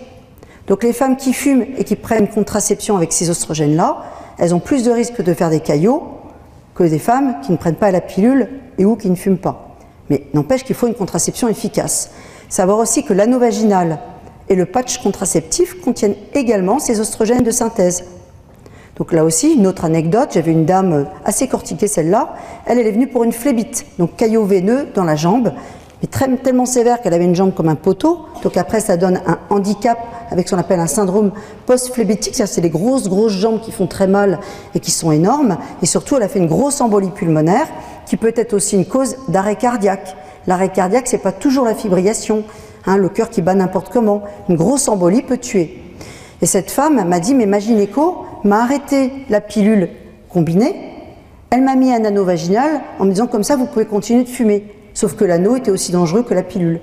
Donc les femmes qui fument et qui prennent une contraception avec ces oestrogènes-là, elles ont plus de risques de faire des caillots que des femmes qui ne prennent pas la pilule et ou qui ne fument pas. Mais n'empêche qu'il faut une contraception efficace. Savoir aussi que l'anneau vaginal et le patch contraceptif contiennent également ces oestrogènes de synthèse. Donc là aussi, une autre anecdote, j'avais une dame assez cortiquée celle-là, elle est venue pour une phlébite, donc caillot veineux dans la jambe, mais tellement sévère qu'elle avait une jambe comme un poteau, donc après ça donne un handicap avec ce qu'on appelle un syndrome post-phlébitique, c'est-à-dire c'est les grosses jambes qui font très mal et qui sont énormes, et surtout elle a fait une grosse embolie pulmonaire qui peut être aussi une cause d'arrêt cardiaque. L'arrêt cardiaque, c'est pas toujours la fibrillation, le cœur qui bat n'importe comment, une grosse embolie peut tuer. Et cette femme m'a dit, mais ma gynéco m'a arrêté la pilule combinée, elle m'a mis un anneau vaginal en me disant comme ça vous pouvez continuer de fumer. Sauf que l'anneau était aussi dangereux que la pilule.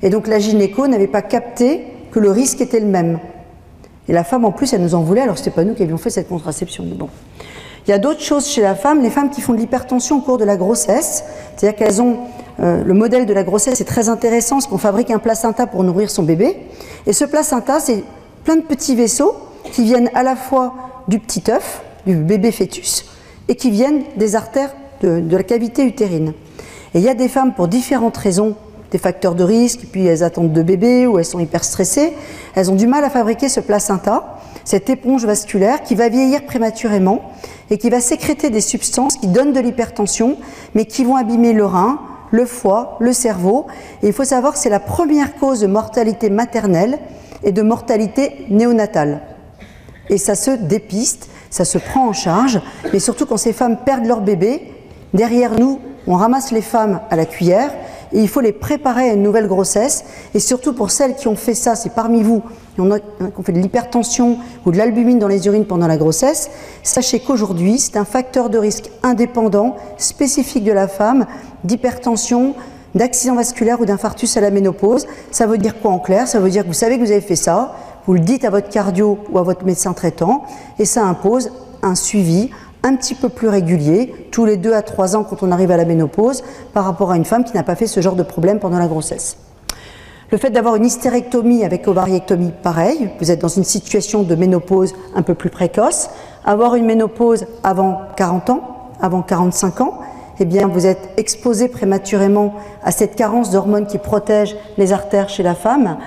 Et donc la gynéco n'avait pas capté que le risque était le même. Et la femme, en plus, elle nous en voulait, alors ce n'était pas nous qui avions fait cette contraception. Mais bon. Il y a d'autres choses chez la femme, les femmes qui font de l'hypertension au cours de la grossesse, c'est-à-dire qu'elles ont, le modèle de la grossesse est très intéressant, parce qu'on fabrique un placenta pour nourrir son bébé, et ce placenta, c'est plein de petits vaisseaux qui viennent à la fois du petit œuf, du bébé fœtus, et qui viennent des artères de la cavité utérine. Et il y a des femmes, pour différentes raisons, des facteurs de risque, puis elles attendent de bébé ou elles sont hyper stressées, elles ont du mal à fabriquer ce placenta, cette éponge vasculaire qui va vieillir prématurément et qui va sécréter des substances qui donnent de l'hypertension, mais qui vont abîmer le rein, le foie, le cerveau. Et il faut savoir que c'est la première cause de mortalité maternelle et de mortalité néonatale. Et ça se dépiste, ça se prend en charge, mais surtout quand ces femmes perdent leur bébé, derrière nous, on ramasse les femmes à la cuillère, et il faut les préparer à une nouvelle grossesse. Et surtout pour celles qui ont fait ça, c'est parmi vous, qui ont fait de l'hypertension ou de l'albumine dans les urines pendant la grossesse, sachez qu'aujourd'hui, c'est un facteur de risque indépendant, spécifique de la femme, d'hypertension, d'accident vasculaire ou d'infarctus à la ménopause. Ça veut dire quoi en clair? Ça veut dire que vous savez que vous avez fait ça, vous le dites à votre cardio ou à votre médecin traitant, et ça impose un suivi un petit peu plus régulier, tous les 2 à 3 ans quand on arrive à la ménopause, par rapport à une femme qui n'a pas fait ce genre de problème pendant la grossesse. Le fait d'avoir une hystérectomie avec ovariectomie, pareil, vous êtes dans une situation de ménopause un peu plus précoce. Avoir une ménopause avant 40 ans, avant 45 ans, eh bien vous êtes exposé prématurément à cette carence d'hormones qui protègent les artères chez la femme.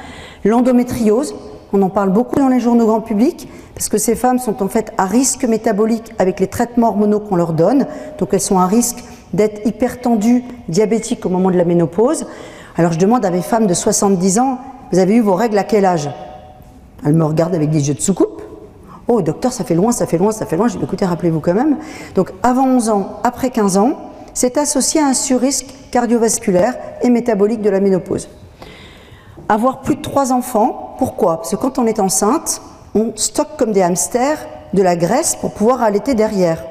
L'endométriose, on en parle beaucoup dans les journaux grand public, parce que ces femmes sont en fait à risque métabolique avec les traitements hormonaux qu'on leur donne, donc elles sont à risque d'être hypertendues, diabétiques au moment de la ménopause. Alors je demande à mes femmes de 70 ans, vous avez eu vos règles à quel âge? Elles me regardent avec des yeux de soucoupe. Oh docteur, ça fait loin, ça fait loin, ça fait loin. Je dis écoutez, rappelez-vous quand même. Donc avant 11 ans, après 15 ans, c'est associé à un surrisque cardiovasculaire et métabolique de la ménopause. Avoir plus de 3 enfants, pourquoi? Parce que quand on est enceinte, on stocke comme des hamsters de la graisse pour pouvoir allaiter derrière.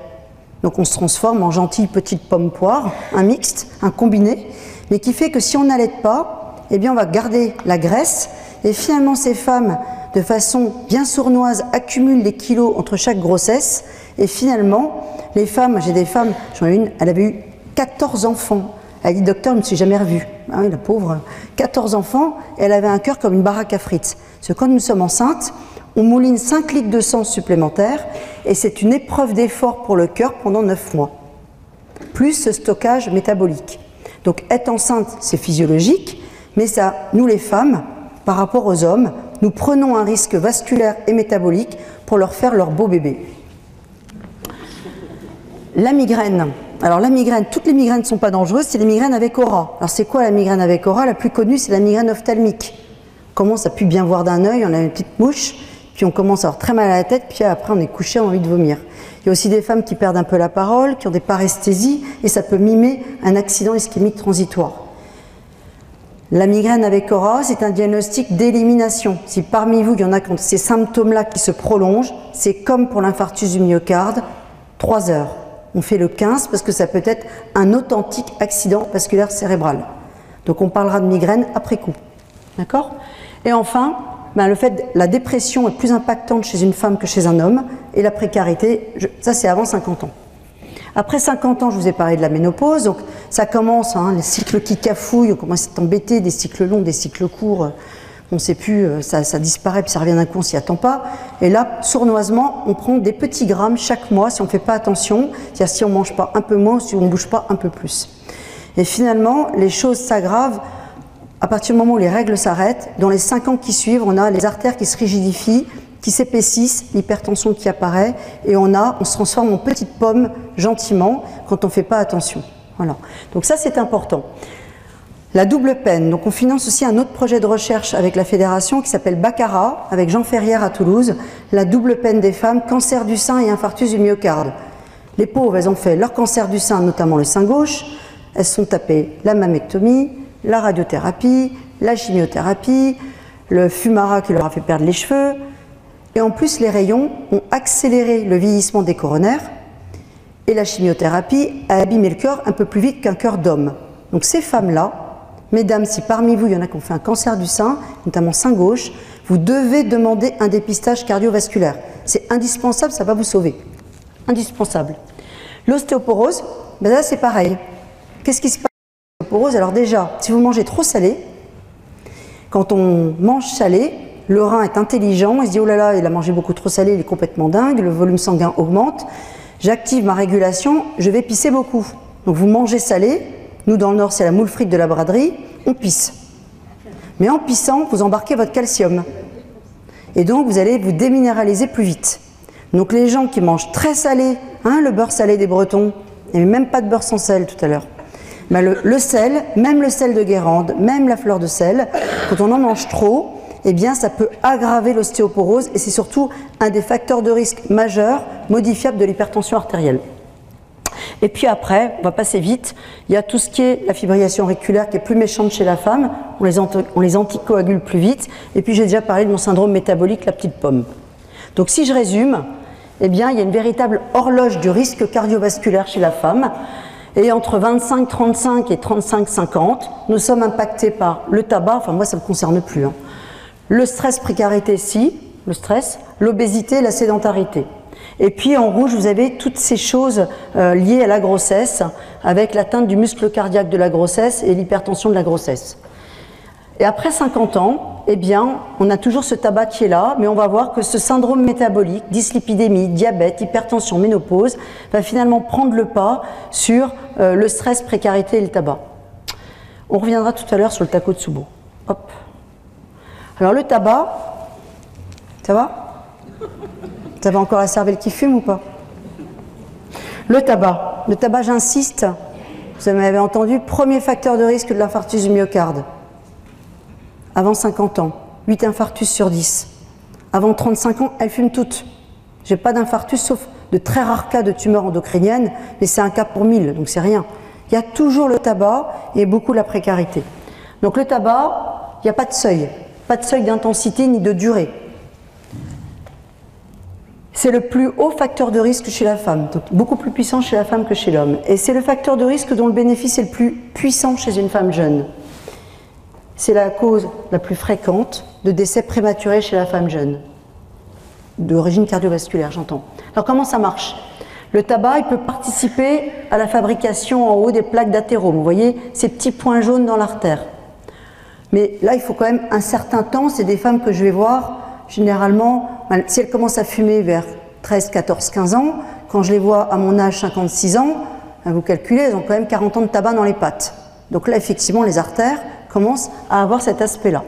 Donc on se transforme en gentille petite pomme poire, un mixte, un combiné, mais qui fait que si on n'allaite pas, eh bien on va garder la graisse, et finalement ces femmes, de façon bien sournoise, accumulent les kilos entre chaque grossesse, et finalement, les femmes, j'ai des femmes, j'en ai une, elle avait eu 14 enfants. Elle dit, docteur, je ne me suis jamais revue. Ah oui, la pauvre, 14 enfants, et elle avait un cœur comme une baraque à frites. Parce que quand nous sommes enceintes, on mouline 5 litres de sang supplémentaires, et c'est une épreuve d'effort pour le cœur pendant 9 mois. Plus ce stockage métabolique. Donc être enceinte, c'est physiologique, mais ça, nous les femmes, par rapport aux hommes, nous prenons un risque vasculaire et métabolique pour leur faire leur beau bébé. La migraine. Alors la migraine, toutes les migraines ne sont pas dangereuses, c'est les migraines avec aura. Alors c'est quoi la migraine avec aura? La plus connue, c'est la migraine ophtalmique. On commence à plus bien voir d'un œil, on a une petite mouche, puis on commence à avoir très mal à la tête, puis après on est couché, on a envie de vomir. Il y a aussi des femmes qui perdent un peu la parole, qui ont des paresthésies, et ça peut mimer un accident ischémique transitoire. La migraine avec aura, c'est un diagnostic d'élimination. Si parmi vous, il y en a qui ont ces symptômes-là qui se prolongent, c'est comme pour l'infarctus du myocarde, 3 heures. On fait le 15 parce que ça peut être un authentique accident vasculaire cérébral. Donc on parlera de migraine après coup. D'accord? Et enfin, le fait, la dépression est plus impactante chez une femme que chez un homme, et la précarité, ça c'est avant 50 ans. Après 50 ans, je vous ai parlé de la ménopause, donc ça commence, les cycles qui cafouillent, on commence à s'embêter, des cycles longs, des cycles courts, on ne sait plus, ça disparaît, puis ça revient d'un coup, on s'y attend pas. Et là, sournoisement, on prend des petits grammes chaque mois si on ne fait pas attention, c'est-à-dire si on ne mange pas un peu moins, ou si on ne bouge pas un peu plus. Et finalement, les choses s'aggravent à partir du moment où les règles s'arrêtent. Dans les 5 ans qui suivent, on a les artères qui se rigidifient, qui s'épaississent, l'hypertension qui apparaît, et on se transforme en petite pomme gentiment quand on ne fait pas attention. Voilà. Donc ça, c'est important. La double peine. Donc on finance aussi un autre projet de recherche avec la fédération qui s'appelle Baccarat, avec Jean Ferrière à Toulouse, la double peine des femmes, cancer du sein et infarctus du myocarde. Les pauvres, elles ont fait leur cancer du sein, notamment le sein gauche, elles se sont tapées la mammectomie, la radiothérapie, la chimiothérapie, le Fumara qui leur a fait perdre les cheveux, et en plus les rayons ont accéléré le vieillissement des coronaires, et la chimiothérapie a abîmé le cœur un peu plus vite qu'un cœur d'homme. Donc ces femmes-là Mesdames, si parmi vous, il y en a qui ont fait un cancer du sein, notamment sein gauche, vous devez demander un dépistage cardiovasculaire. C'est indispensable, ça va vous sauver. Indispensable. L'ostéoporose, ben là c'est pareil. Qu'est-ce qui se passe avec l'ostéoporose? Alors déjà, si vous mangez trop salé, quand on mange salé, le rein est intelligent, il se dit oh là là, il a mangé beaucoup trop salé, il est complètement dingue, le volume sanguin augmente, j'active ma régulation, je vais pisser beaucoup. Donc vous mangez salé, nous dans le Nord c'est la moule frite de la braderie, on pisse. Mais en pissant, vous embarquez votre calcium. Et donc vous allez vous déminéraliser plus vite. Donc les gens qui mangent très salé, hein, le beurre salé des Bretons, il n'y avait même pas de beurre sans sel tout à l'heure. Ben le sel, même le sel de Guérande, même la fleur de sel, quand on en mange trop, eh bien ça peut aggraver l'ostéoporose et c'est surtout un des facteurs de risque majeurs modifiables de l'hypertension artérielle. Et puis après, on va passer vite, il y a tout ce qui est la fibrillation auriculaire qui est plus méchante chez la femme, on les anticoagule plus vite, et puis j'ai déjà parlé de mon syndrome métabolique, la petite pomme. Donc si je résume, eh bien il y a une véritable horloge du risque cardiovasculaire chez la femme, et entre 25-35 et 35-50, nous sommes impactés par le tabac, enfin moi ça ne me concerne plus, hein. Le stress, précarité, si, le stress, l'obésité, la sédentarité. Et puis en rouge, vous avez toutes ces choses liées à la grossesse, avec l'atteinte du muscle cardiaque de la grossesse et l'hypertension de la grossesse. Et après 50 ans, eh bien, on a toujours ce tabac qui est là, mais on va voir que ce syndrome métabolique, dyslipidémie, diabète, hypertension, ménopause, va finalement prendre le pas sur le stress, précarité et le tabac. On reviendra tout à l'heure sur le Takotsubo. Hop. Alors le tabac, ça va? Vous avez encore la cervelle qui fume ou pas? Le tabac, j'insiste, vous m'avez entendu, premier facteur de risque de l'infarctus du myocarde. Avant 50 ans, 8 infarctus sur 10. Avant 35 ans, elles fument toutes. J'ai pas d'infarctus sauf de très rares cas de tumeurs endocriniennes, mais c'est un cas pour 1000, donc c'est rien. Il y a toujours le tabac et beaucoup la précarité. Donc le tabac, il n'y a pas de seuil. Pas de seuil d'intensité ni de durée. C'est le plus haut facteur de risque chez la femme, donc beaucoup plus puissant chez la femme que chez l'homme. Et c'est le facteur de risque dont le bénéfice est le plus puissant chez une femme jeune. C'est la cause la plus fréquente de décès prématurés chez la femme jeune. D'origine cardiovasculaire, j'entends. Alors comment ça marche? Le tabac, il peut participer à la fabrication en haut des plaques d'athérome. Vous voyez ces petits points jaunes dans l'artère. Mais là, il faut quand même un certain temps. C'est des femmes que je vais voir, généralement, si elles commencent à fumer vers 13, 14, 15 ans, quand je les vois à mon âge, 56 ans, vous calculez, elles ont quand même 40 ans de tabac dans les pattes. Donc là, effectivement, les artères commencent à avoir cet aspect-là.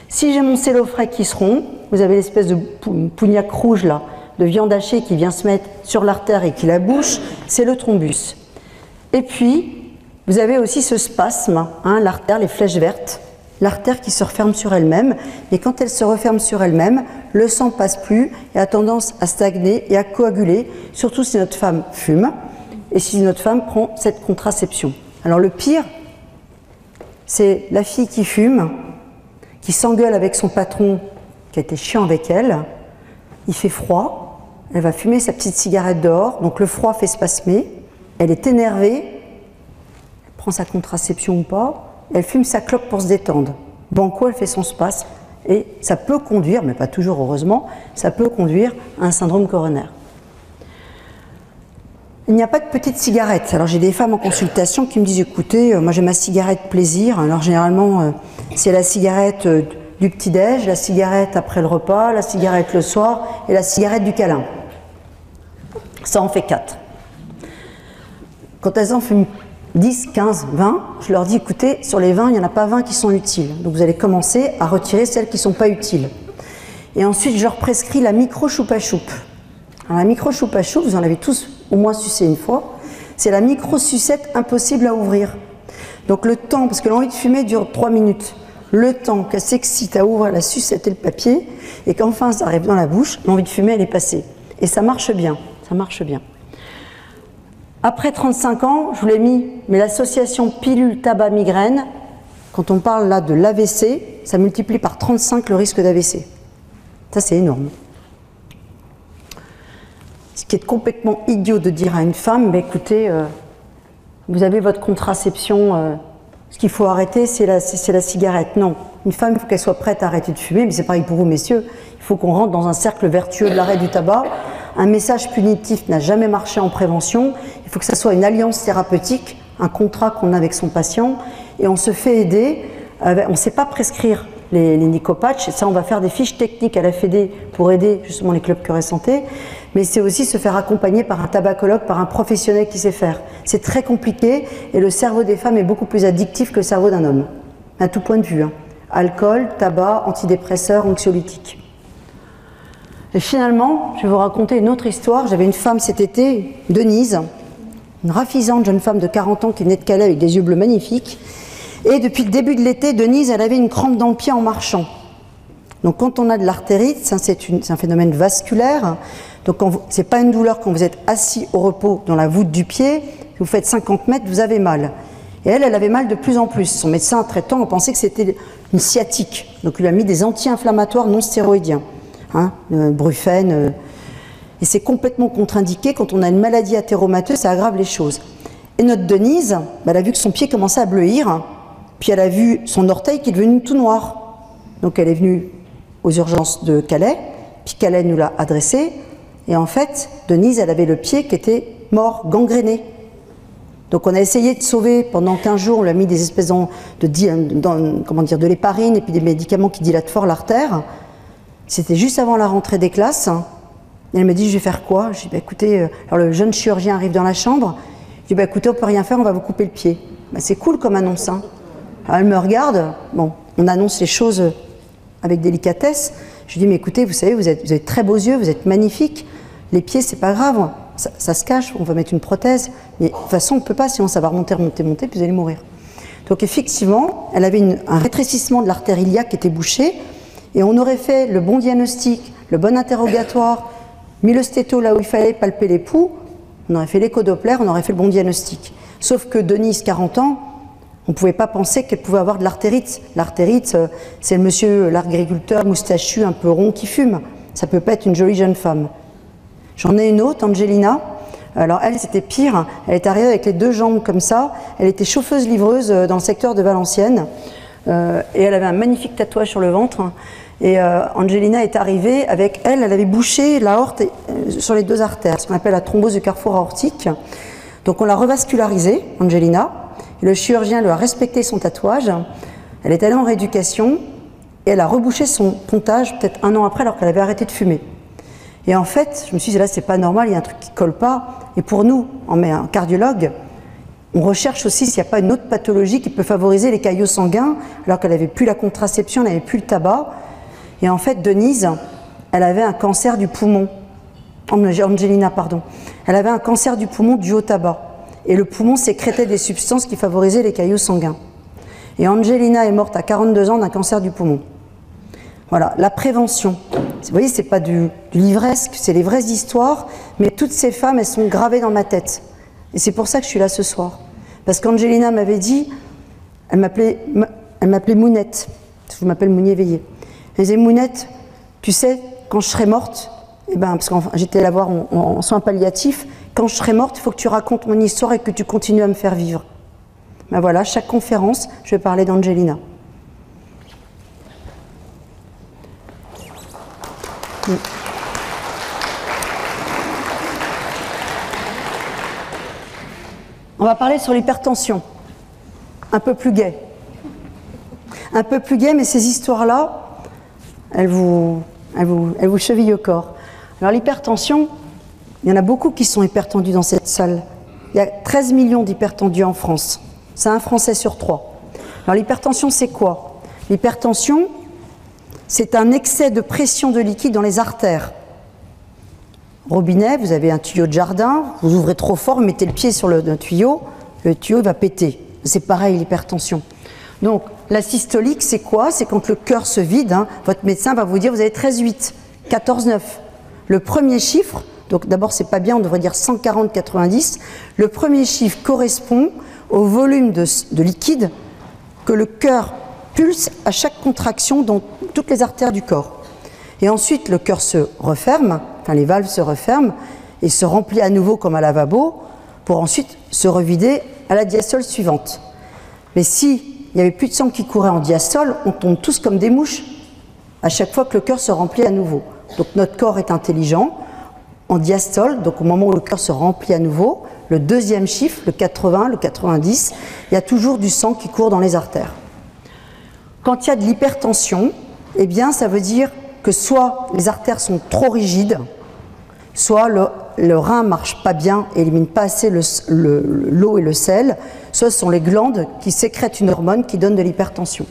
Si j'ai mon cellofray qui se rompt, vous avez l'espèce de pougnac rouge là, de viande hachée qui vient se mettre sur l'artère et qui la bouche, c'est le thrombus. Et puis, vous avez aussi ce spasme, hein, l'artère, les flèches vertes, l'artère qui se referme sur elle-même, et quand elle se referme sur elle-même, le sang ne passe plus et a tendance à stagner et à coaguler, surtout si notre femme fume et si notre femme prend cette contraception. Alors le pire, c'est la fille qui fume, qui s'engueule avec son patron qui a été chiant avec elle, il fait froid, elle va fumer sa petite cigarette dehors, donc le froid fait spasmer, elle est énervée, elle prend sa contraception ou pas, elle fume sa clope pour se détendre. Banco, elle fait son spasme et ça peut conduire, mais pas toujours heureusement, ça peut conduire à un syndrome coronaire. Il n'y a pas de petite cigarette. Alors j'ai des femmes en consultation qui me disent écoutez, moi j'ai ma cigarette plaisir. Alors généralement c'est la cigarette du petit-déj, la cigarette après le repas, la cigarette le soir et la cigarette du câlin. Ça en fait 4. Quand elles en fument 10, 15, 20, je leur dis écoutez, sur les 20, il n'y en a pas 20 qui sont utiles. Donc vous allez commencer à retirer celles qui ne sont pas utiles. Et ensuite, je leur prescris la micro-choupa-choup. Alors la micro-choupa-choup, vous en avez tous au moins sucé une fois, c'est la micro-sucette impossible à ouvrir. Donc le temps, parce que l'envie de fumer dure 3 minutes, le temps qu'elle s'excite à ouvrir la sucette et le papier, et qu'enfin ça arrive dans la bouche, l'envie de fumer elle est passée. Et ça marche bien, ça marche bien. Après 35 ans, je vous l'ai mis, mais l'association pilule-tabac-migraine, quand on parle là de l'AVC, ça multiplie par 35 le risque d'AVC. Ça c'est énorme. Ce qui est complètement idiot de dire à une femme, bah, écoutez, vous avez votre contraception ce qu'il faut arrêter, c'est la cigarette. Non, une femme, il faut qu'elle soit prête à arrêter de fumer, mais c'est pareil pour vous, messieurs. Il faut qu'on rentre dans un cercle vertueux de l'arrêt du tabac. Un message punitif n'a jamais marché en prévention. Il faut que ça soit une alliance thérapeutique, un contrat qu'on a avec son patient, et on se fait aider. On ne sait pas prescrire les nicopatchs, ça on va faire des fiches techniques à la Fédé pour aider justement les clubs cœur et santé, mais c'est aussi se faire accompagner par un tabacologue, par un professionnel qui sait faire. C'est très compliqué et le cerveau des femmes est beaucoup plus addictif que le cerveau d'un homme, à tout point de vue. Alcool, tabac, antidépresseurs, anxiolytiques. Et finalement, je vais vous raconter une autre histoire. J'avais une femme cet été, Denise, une raffisante jeune femme de 40 ans qui venait de Calais avec des yeux bleus magnifiques. Et depuis le début de l'été, Denise, elle avait une crampe dans le pied en marchant. Donc quand on a de l'artérite, c'est un phénomène vasculaire. Donc ce n'est pas une douleur quand vous êtes assis au repos dans la voûte du pied. Si vous faites 50 mètres, vous avez mal. Et elle avait mal de plus en plus. Son médecin traitant a pensé que c'était une sciatique. Donc il lui a mis des anti-inflammatoires non stéroïdiens. Brufen. Et c'est complètement contre-indiqué. Quand on a une maladie athéromateuse, ça aggrave les choses. Et notre Denise, elle a vu que son pied commençait à bleuir. Puis elle a vu son orteil qui est devenu tout noir. Donc elle est venue aux urgences de Calais, puis Calais nous l'a adressé. Et en fait, Denise, elle avait le pied qui était mort, gangréné. Donc on a essayé de sauver pendant 15 jours, on lui a mis des espèces de l'héparine et puis des médicaments qui dilatent fort l'artère. C'était juste avant la rentrée des classes. Et elle m'a dit, je vais faire quoi? Je dis, écoutez, alors le jeune chirurgien arrive dans la chambre. Je dis, écoutez, on peut rien faire, on va vous couper le pied. C'est cool comme annonce, hein. Alors elle me regarde, bon, on annonce les choses avec délicatesse. Je lui dis, mais écoutez, vous savez, vous avez très beaux yeux, vous êtes magnifiques. Les pieds, c'est pas grave, ça se cache, on va mettre une prothèse. Mais de toute façon, on ne peut pas, sinon ça va remonter, puis vous allez mourir. Donc effectivement, elle avait un rétrécissement de l'artère iliaque qui était bouchée, et on aurait fait le bon diagnostic, le bon interrogatoire, mis le stéto là où il fallait, palper les poux, on aurait fait l'écho-doppler, on aurait fait le bon diagnostic. Sauf que Denise, 40 ans, on ne pouvait pas penser qu'elle pouvait avoir de l'artérite. L'artérite, c'est le monsieur, l'agriculteur moustachu, un peu rond qui fume. Ça ne peut pas être une jolie jeune femme. J'en ai une autre, Angelina. Alors elle, c'était pire. Elle est arrivée avec les deux jambes comme ça. Elle était chauffeuse-livreuse dans le secteur de Valenciennes. Et elle avait un magnifique tatouage sur le ventre. Et Angelina est arrivée avec elle avait bouché l'aorte sur les deux artères, ce qu'on appelle la thrombose du carrefour aortique. Donc on l'a revascularisée, Angelina. Le chirurgien lui a respecté son tatouage, elle est allée en rééducation et elle a rebouché son pontage peut-être 1 an après alors qu'elle avait arrêté de fumer. Et en fait, je me suis dit là c'est pas normal, il y a un truc qui colle pas. Et pour nous, un cardiologue, on recherche aussi s'il n'y a pas une autre pathologie qui peut favoriser les caillots sanguins alors qu'elle n'avait plus la contraception, elle n'avait plus le tabac. Et en fait, Denise, elle avait un cancer du poumon. Angelina, pardon. Elle avait un cancer du poumon dû au tabac. Et le poumon sécrétait des substances qui favorisaient les caillots sanguins. Et Angelina est morte à 42 ans d'un cancer du poumon. Voilà, la prévention. Vous voyez, c'est pas du livresque, c'est les vraies histoires, mais toutes ces femmes, elles sont gravées dans ma tête. Et c'est pour ça que je suis là ce soir. Parce qu'Angelina m'avait dit, elle m'appelait Mounette, je m'appelle Mounier-Veillé. Elle disait, Mounette, tu sais, quand je serai morte, parce que j'étais la voir en soins palliatifs, quand je serai morte, il faut que tu racontes mon histoire et que tu continues à me faire vivre. Voilà, chaque conférence, je vais parler d'Angelina. On va parler sur l'hypertension, un peu plus gai. Un peu plus gai, mais ces histoires-là, elles vous chevillent au corps. Alors l'hypertension, il y en a beaucoup qui sont hypertendus dans cette salle. Il y a 13 millions d'hypertendus en France. C'est un Français sur 3. Alors l'hypertension, c'est quoi? L'hypertension, c'est un excès de pression de liquide dans les artères. Robinet, vous avez un tuyau de jardin, vous ouvrez trop fort, vous mettez le pied sur le tuyau va péter. C'est pareil l'hypertension. Donc la systolique, c'est quoi? C'est quand le cœur se vide, votre médecin va vous dire vous avez 13,8, 14,9. Le premier chiffre, donc d'abord c'est pas bien, on devrait dire 140-90. Le premier chiffre correspond au volume de liquide que le cœur pulse à chaque contraction dans toutes les artères du corps. Et ensuite le cœur se referme, enfin les valves se referment et se remplit à nouveau comme un lavabo pour ensuite se revider à la diastole suivante. Mais si il n'y avait plus de sang qui courait en diastole, on tombe tous comme des mouches à chaque fois que le cœur se remplit à nouveau. Donc notre corps est intelligent. En diastole, donc au moment où le cœur se remplit à nouveau, le deuxième chiffre, le 80, le 90, il y a toujours du sang qui court dans les artères. Quand il y a de l'hypertension, eh bien ça veut dire que soit les artères sont trop rigides, soit le rein ne marche pas bien et élimine pas assez l'eau et le sel, soit ce sont les glandes qui sécrètent une hormone qui donne de l'hypertension.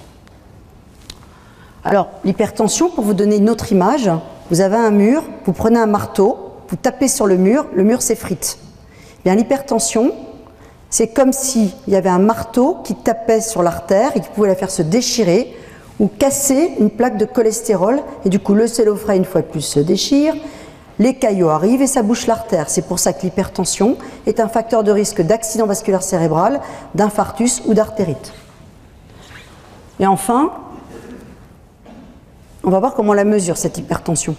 Alors, l'hypertension, pour vous donner une autre image, vous avez un mur, vous prenez un marteau, vous tapez sur le mur s'effrite. Bien, l'hypertension, c'est comme s'il y avait un marteau qui tapait sur l'artère et qui pouvait la faire se déchirer ou casser une plaque de cholestérol, et du coup le cellophrène une fois de plus se déchire, les caillots arrivent et ça bouche l'artère. C'est pour ça que l'hypertension est un facteur de risque d'accident vasculaire cérébral, d'infarctus ou d'artérite. Et enfin, on va voir comment on la mesure, cette hypertension.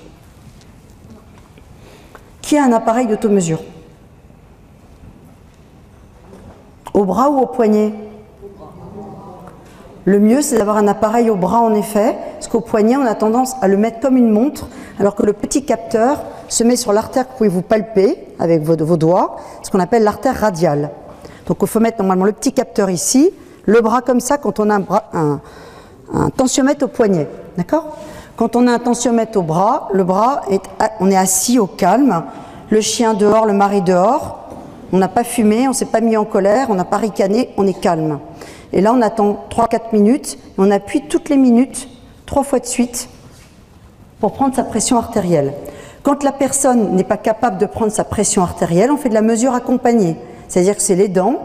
Qui a un appareil d'automesure? Au bras ou au poignet? Le mieux, c'est d'avoir un appareil au bras, en effet, parce qu'au poignet, on a tendance à le mettre comme une montre, alors que le petit capteur se met sur l'artère que vous pouvez vous palper avec vos doigts, ce qu'on appelle l'artère radiale. Donc il faut mettre normalement le petit capteur ici, le bras comme ça quand on a un tensiomètre au poignet. D'accord? Quand on a un tensiomètre au bras, on est assis au calme, le chien dehors, le mari dehors, on n'a pas fumé, on ne s'est pas mis en colère, on n'a pas ricané, on est calme. Et là, on attend 3-4 minutes, et on appuie toutes les minutes, 3 fois de suite, pour prendre sa pression artérielle. Quand la personne n'est pas capable de prendre sa pression artérielle, on fait de la mesure accompagnée. C'est-à-dire que c'est l'aidant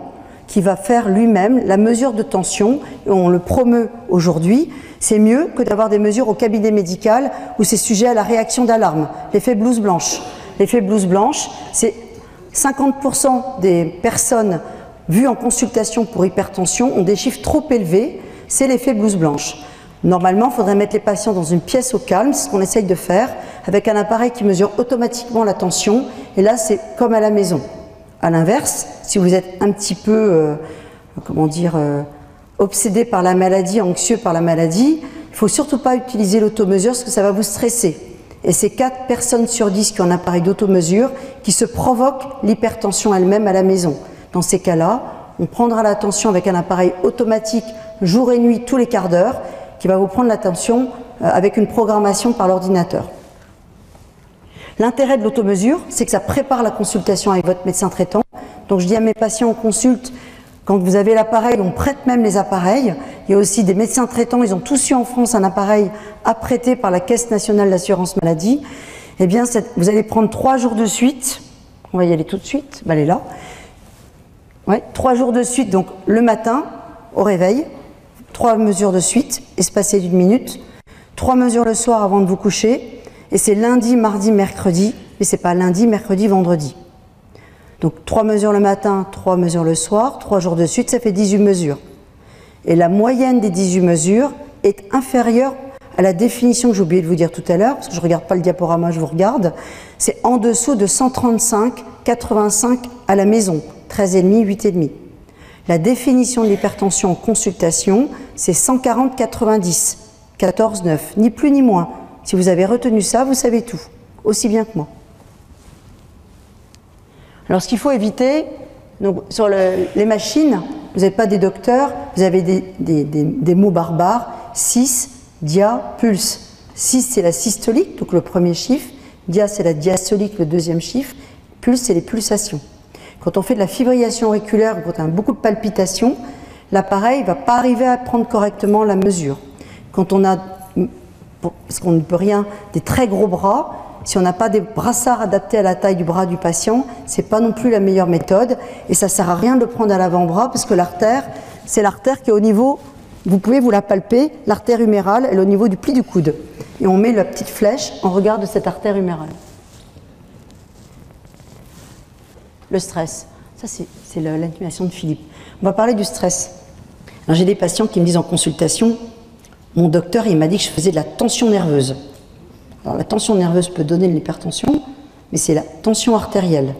qui va faire lui-même la mesure de tension, et on le promeut aujourd'hui. C'est mieux que d'avoir des mesures au cabinet médical où c'est sujet à la réaction d'alarme, l'effet blouse blanche. L'effet blouse blanche, c'est 50% des personnes vues en consultation pour hypertension ont des chiffres trop élevés, c'est l'effet blouse blanche. Normalement, il faudrait mettre les patients dans une pièce au calme, c'est ce qu'on essaye de faire, avec un appareil qui mesure automatiquement la tension, et là c'est comme à la maison. A l'inverse, si vous êtes un petit peu, obsédé par la maladie, anxieux par la maladie, il ne faut surtout pas utiliser l'automesure parce que ça va vous stresser. Et c'est 4 personnes sur 10 qui ont un appareil d'automesure qui se provoquent l'hypertension elle-même à la maison. Dans ces cas-là, on prendra la tension avec un appareil automatique jour et nuit tous les quarts d'heure qui va vous prendre la tension avec une programmation par l'ordinateur. L'intérêt de l'automesure, c'est que ça prépare la consultation avec votre médecin traitant. Donc je dis à mes patients en consulte, quand vous avez l'appareil, on prête même les appareils. Il y a aussi des médecins traitants, ils ont tous eu en France un appareil apprêté par la Caisse nationale d'assurance maladie. Eh bien, vous allez prendre 3 jours de suite. On va y aller tout de suite. Ben, elle est là. Ouais, 3 jours de suite, donc le matin, au réveil, 3 mesures de suite, espacées d'1 minute. 3 mesures le soir avant de vous coucher. Et c'est lundi, mardi, mercredi. Mais c'est pas lundi, mercredi, vendredi. Donc 3 mesures le matin, 3 mesures le soir, 3 jours de suite, ça fait 18 mesures. Et la moyenne des 18 mesures est inférieure à la définition que j'ai oublié de vous dire tout à l'heure, parce que je ne regarde pas le diaporama, je vous regarde. C'est en dessous de 135, 85 à la maison, 13,5, 8,5. La définition de l'hypertension en consultation, c'est 140, 90, 14, 9, ni plus ni moins. Si vous avez retenu ça, vous savez tout, aussi bien que moi. Alors ce qu'il faut éviter, donc, sur les machines, vous n'êtes pas des docteurs, vous avez des mots barbares, 6, dia, pulse. 6 c'est la systolique, donc le premier chiffre, dia c'est la diastolique, le deuxième chiffre, pulse c'est les pulsations. Quand on fait de la fibrillation auriculaire, quand on a beaucoup de palpitations, l'appareil ne va pas arriver à prendre correctement la mesure. Quand on a, parce qu'on ne peut rien, des très gros bras, si on n'a pas des brassards adaptés à la taille du bras du patient, ce n'est pas non plus la meilleure méthode. Et ça ne sert à rien de le prendre à l'avant-bras parce que l'artère, c'est l'artère qui est au niveau, vous pouvez vous la palper, l'artère humérale, elle est au niveau du pli du coude. Et on met la petite flèche en regard de cette artère humérale. Le stress, ça c'est l'intimation de Philippe. On va parler du stress. J'ai des patients qui me disent en consultation, mon docteur il m'a dit que je faisais de la tension nerveuse. Alors la tension nerveuse peut donner de l'hypertension, mais c'est la tension artérielle.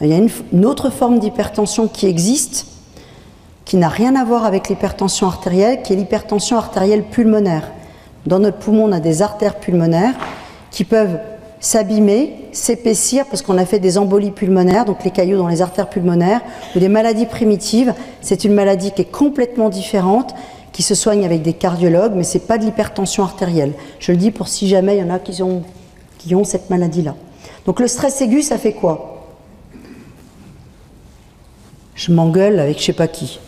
Il y a une autre forme d'hypertension qui existe, qui n'a rien à voir avec l'hypertension artérielle, qui est l'hypertension artérielle pulmonaire. Dans notre poumon, on a des artères pulmonaires qui peuvent s'abîmer, s'épaissir parce qu'on a fait des embolies pulmonaires, donc les caillots dans les artères pulmonaires, ou des maladies primitives. C'est une maladie qui est complètement différente, qui se soigne avec des cardiologues, mais ce n'est pas de l'hypertension artérielle. Je le dis pour si jamais il y en a qui ont cette maladie-là. Donc le stress aigu, ça fait quoi? Je m'engueule avec je ne sais pas qui.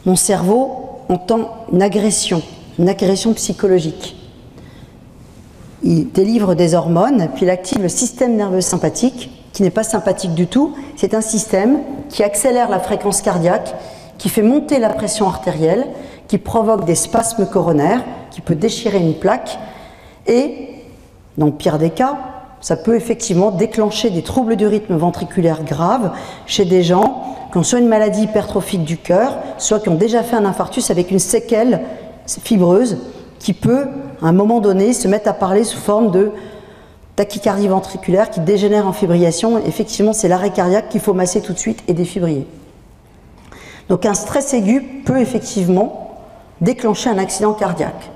Mon cerveau entend une agression psychologique. Il délivre des hormones, puis il active le système nerveux sympathique, qui n'est pas sympathique du tout. C'est un système qui accélère la fréquence cardiaque, qui fait monter la pression artérielle, qui provoque des spasmes coronaires, qui peut déchirer une plaque, et, dans le pire des cas, ça peut effectivement déclencher des troubles du rythme ventriculaire graves chez des gens qui ont soit une maladie hypertrophique du cœur, soit qui ont déjà fait un infarctus avec une séquelle fibreuse, qui peut, à un moment donné, se mettre à parler sous forme de tachycardie ventriculaire qui dégénère en fibrillation. Effectivement, c'est l'arrêt cardiaque qu'il faut masser tout de suite et défibriller. Donc un stress aigu peut effectivement déclencher un accident cardiaque.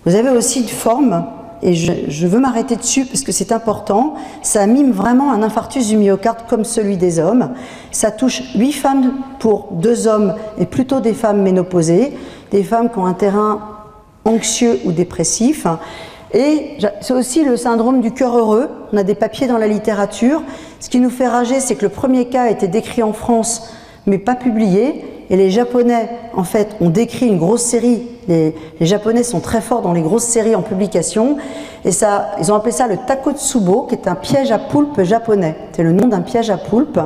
Vous avez aussi une forme, et je veux m'arrêter dessus parce que c'est important, ça mime vraiment un infarctus du myocarde comme celui des hommes. Ça touche 8 femmes pour 2 hommes, et plutôt des femmes ménopausées, des femmes qui ont un terrain anxieux ou dépressif. Et c'est aussi le syndrome du cœur heureux. On a des papiers dans la littérature. Ce qui nous fait rager, c'est que le premier cas a été décrit en France, mais pas publié. Et les Japonais, en fait, ont décrit une grosse série. Les Japonais sont très forts dans les grosses séries en publication. Et ça, ils ont appelé ça le Takotsubo, qui est un piège à poulpe japonais. C'est le nom d'un piège à poulpe.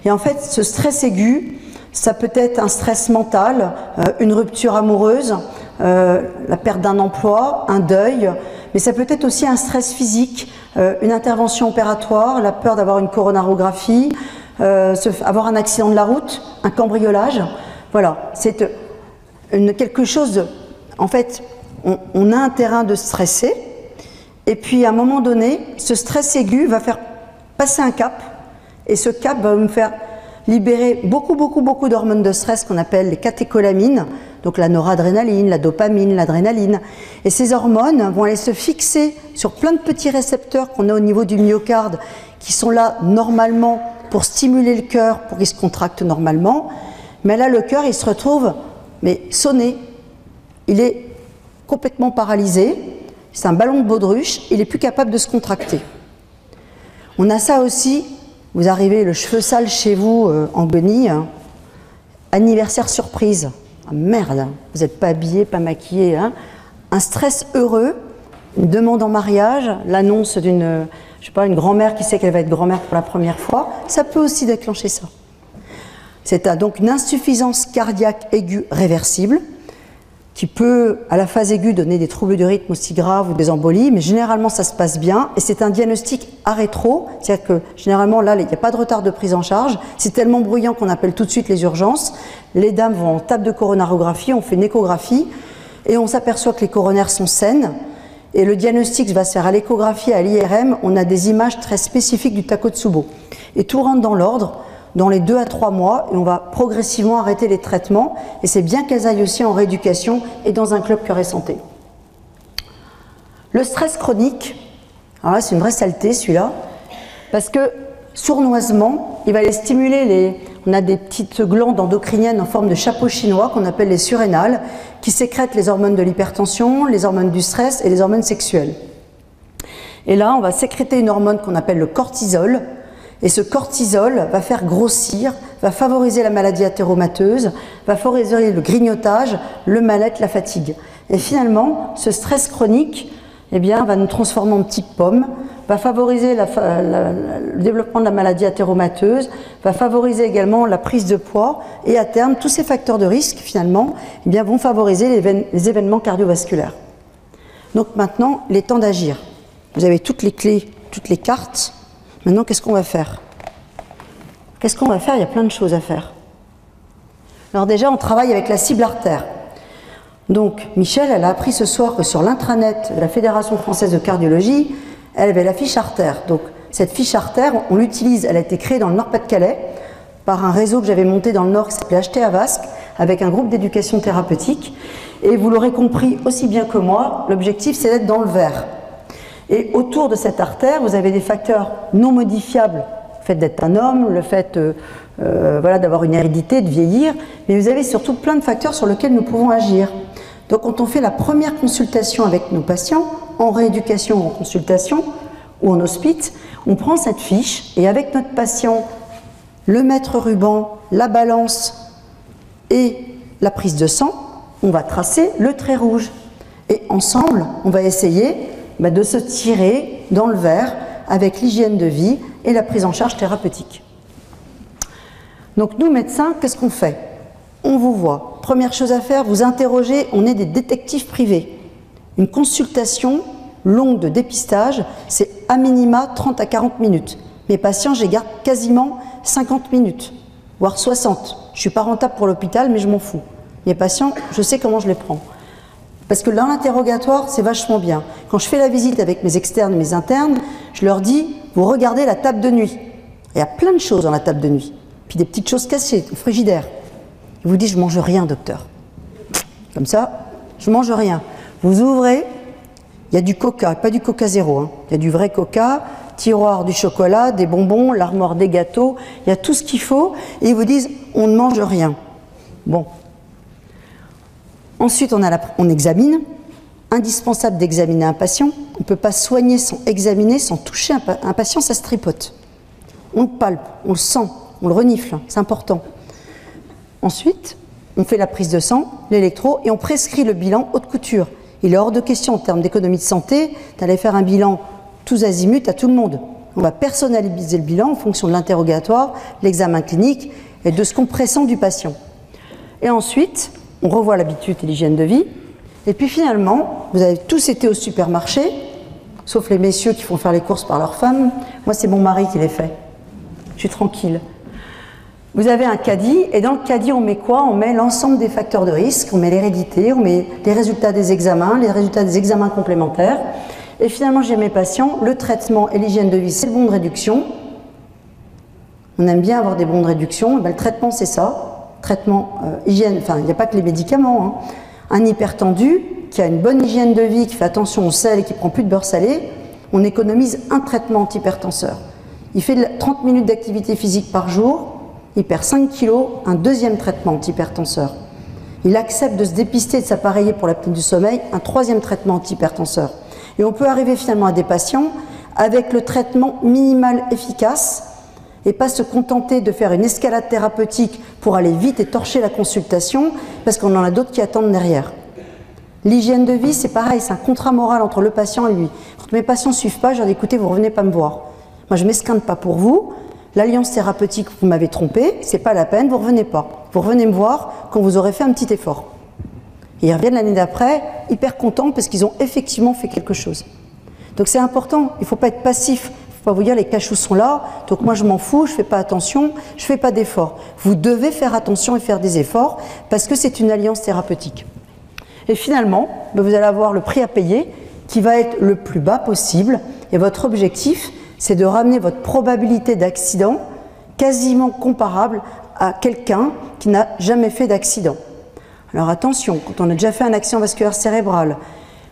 Et en fait, ce stress aigu, ça peut être un stress mental, une rupture amoureuse, la perte d'un emploi, un deuil, mais ça peut être aussi un stress physique, une intervention opératoire, la peur d'avoir une coronarographie, avoir un accident de la route, un cambriolage. Voilà, c'est quelque chose en fait, on a un terrain de stressé, et puis à un moment donné, ce stress aigu va faire passer un cap, et ce cap va me faire libérer beaucoup d'hormones de stress qu'on appelle les catécholamines, donc la noradrénaline, la dopamine, l'adrénaline. Et ces hormones vont aller se fixer sur plein de petits récepteurs qu'on a au niveau du myocarde, qui sont là normalement pour stimuler le cœur, pour qu'il se contracte normalement. Mais là, le cœur, il se retrouve sonné. Il est complètement paralysé. C'est un ballon de baudruche. Il n'est plus capable de se contracter. On a ça aussi. Vous arrivez le cheveu sale chez vous en guenille, anniversaire surprise. Ah, merde, vous n'êtes pas habillé, pas maquillé. Hein. Un stress heureux, une demande en mariage, l'annonce d'une, je sais pas, une grand-mère qui sait qu'elle va être grand-mère pour la première fois, ça peut aussi déclencher ça. C'est donc une insuffisance cardiaque aiguë réversible qui peut, à la phase aiguë, donner des troubles du rythme aussi graves ou des embolies, mais généralement ça se passe bien, et c'est un diagnostic à rétro, c'est-à-dire que généralement là, il n'y a pas de retard de prise en charge, c'est tellement bruyant qu'on appelle tout de suite les urgences, les dames vont en table de coronarographie, on fait une échographie, et on s'aperçoit que les coronaires sont saines, et le diagnostic va se faire à l'échographie, à l'IRM, on a des images très spécifiques du Takotsubo. Et tout rentre dans l'ordre, dans les 2 à 3 mois, et on va progressivement arrêter les traitements, et c'est bien qu'elles aillent aussi en rééducation et dans un club cœur et santé. Le stress chronique, alors là c'est une vraie saleté celui-là, parce que sournoisement, il va aller stimuler on a des petites glandes endocriniennes en forme de chapeau chinois qu'on appelle les surrénales, qui sécrètent les hormones de l'hypertension, les hormones du stress et les hormones sexuelles. Et là, on va sécréter une hormone qu'on appelle le cortisol, et ce cortisol va faire grossir, va favoriser la maladie athéromateuse, va favoriser le grignotage, le mal-être, la fatigue. Et finalement, ce stress chronique va nous transformer en petites pommes, va favoriser le développement de la maladie athéromateuse, va favoriser également la prise de poids, et à terme, tous ces facteurs de risque, finalement, vont favoriser les événements cardiovasculaires. Donc maintenant, il est temps d'agir. Vous avez toutes les clés, toutes les cartes. Maintenant, qu'est-ce qu'on va faire? Qu'est-ce qu'on va faire? Il y a plein de choses à faire. Alors déjà, on travaille avec la cible artère. Donc, Michel, elle a appris ce soir que sur l'intranet de la Fédération française de cardiologie, elle avait la fiche artère. Donc, cette fiche artère, on l'utilise, elle a été créée dans le Nord-Pas-de-Calais par un réseau que j'avais monté dans le Nord qui s'appelait HT Avasc, avec un groupe d'éducation thérapeutique. Et vous l'aurez compris aussi bien que moi, l'objectif c'est d'être dans le vert. Et autour de cette artère, vous avez des facteurs non modifiables, le fait d'être un homme, le fait voilà, d'avoir une hérédité, de vieillir, mais vous avez surtout plein de facteurs sur lesquels nous pouvons agir. Donc quand on fait la première consultation avec nos patients, en rééducation ou en consultation, ou en hospice, on prend cette fiche et avec notre patient, le mètre ruban, la balance et la prise de sang, on va tracer le trait rouge. Et ensemble, on va essayer de se tirer dans le vert avec l'hygiène de vie et la prise en charge thérapeutique. Donc nous, médecins, qu'est-ce qu'on fait? On vous voit. Première chose à faire, vous interrogez, on est des détectives privés. Une consultation longue de dépistage, c'est à minima 30 à 40 minutes. Mes patients, je les garde quasiment 50 minutes, voire 60. Je ne suis pas rentable pour l'hôpital, mais je m'en fous. Mes patients, je sais comment je les prends. Parce que dans l'interrogatoire, c'est vachement bien. Quand je fais la visite avec mes externes et mes internes, je leur dis, vous regardez la table de nuit. Il y a plein de choses dans la table de nuit. Puis des petites choses cachées, au frigidaire. Ils vous disent, je mange rien, docteur. Comme ça, je mange rien. Vous ouvrez, il y a du coca, pas du coca zéro. Hein. Il y a du vrai coca, tiroir du chocolat, des bonbons, l'armoire des gâteaux. Il y a tout ce qu'il faut. Et ils vous disent, on ne mange rien. Bon. Ensuite, on examine. Indispensable d'examiner un patient. On ne peut pas soigner sans examiner, sans toucher un patient, ça se tripote. On le palpe, on le sent, on le renifle, c'est important. Ensuite, on fait la prise de sang, l'électro, et on prescrit le bilan haute couture. Il est hors de question en termes d'économie de santé d'aller faire un bilan tous azimuts à tout le monde. On va personnaliser le bilan en fonction de l'interrogatoire, l'examen clinique et de ce qu'on pressent du patient. Et ensuite, on revoit l'habitude et l'hygiène de vie. Et puis finalement, vous avez tous été au supermarché, sauf les messieurs qui font faire les courses par leurs femmes. Moi, c'est mon mari qui les fait. Je suis tranquille. Vous avez un caddie, et dans le caddie, on met quoi? On met l'ensemble des facteurs de risque, on met l'hérédité, on met les résultats des examens, les résultats des examens complémentaires. Et finalement, j'ai mes patients, le traitement et l'hygiène de vie, c'est le bon de réduction. On aime bien avoir des bons de réduction, le traitement, c'est ça. Traitement, hygiène, enfin, il n'y a pas que les médicaments. Hein. Un hypertendu qui a une bonne hygiène de vie, qui fait attention au sel et qui ne prend plus de beurre salé, on économise un traitement antihypertenseur. Il fait 30 minutes d'activité physique par jour, il perd 5 kilos, un deuxième traitement antihypertenseur. Il accepte de se dépister et de s'appareiller pour l'apnée du sommeil, un troisième traitement antihypertenseur. Et on peut arriver finalement à des patients avec le traitement minimal efficace et pas se contenter de faire une escalade thérapeutique pour aller vite et torcher la consultation parce qu'on en a d'autres qui attendent derrière. L'hygiène de vie, c'est pareil, c'est un contrat moral entre le patient et lui. Quand mes patients ne suivent pas, je leur dis écoutez, vous ne revenez pas me voir. Moi, je ne m'esquinte pas pour vous. L'alliance thérapeutique, vous m'avez trompé, c'est pas la peine, vous ne revenez pas. Vous revenez me voir quand vous aurez fait un petit effort. Et ils reviennent l'année d'après, hyper contents parce qu'ils ont effectivement fait quelque chose. Donc c'est important, il ne faut pas être passif. Il ne faut pas vous dire les cachous sont là, donc moi je m'en fous, je ne fais pas attention, je ne fais pas d'efforts. Vous devez faire attention et faire des efforts parce que c'est une alliance thérapeutique. Et finalement, vous allez avoir le prix à payer qui va être le plus bas possible et votre objectif, c'est de ramener votre probabilité d'accident quasiment comparable à quelqu'un qui n'a jamais fait d'accident. Alors attention, quand on a déjà fait un accident vasculaire cérébral,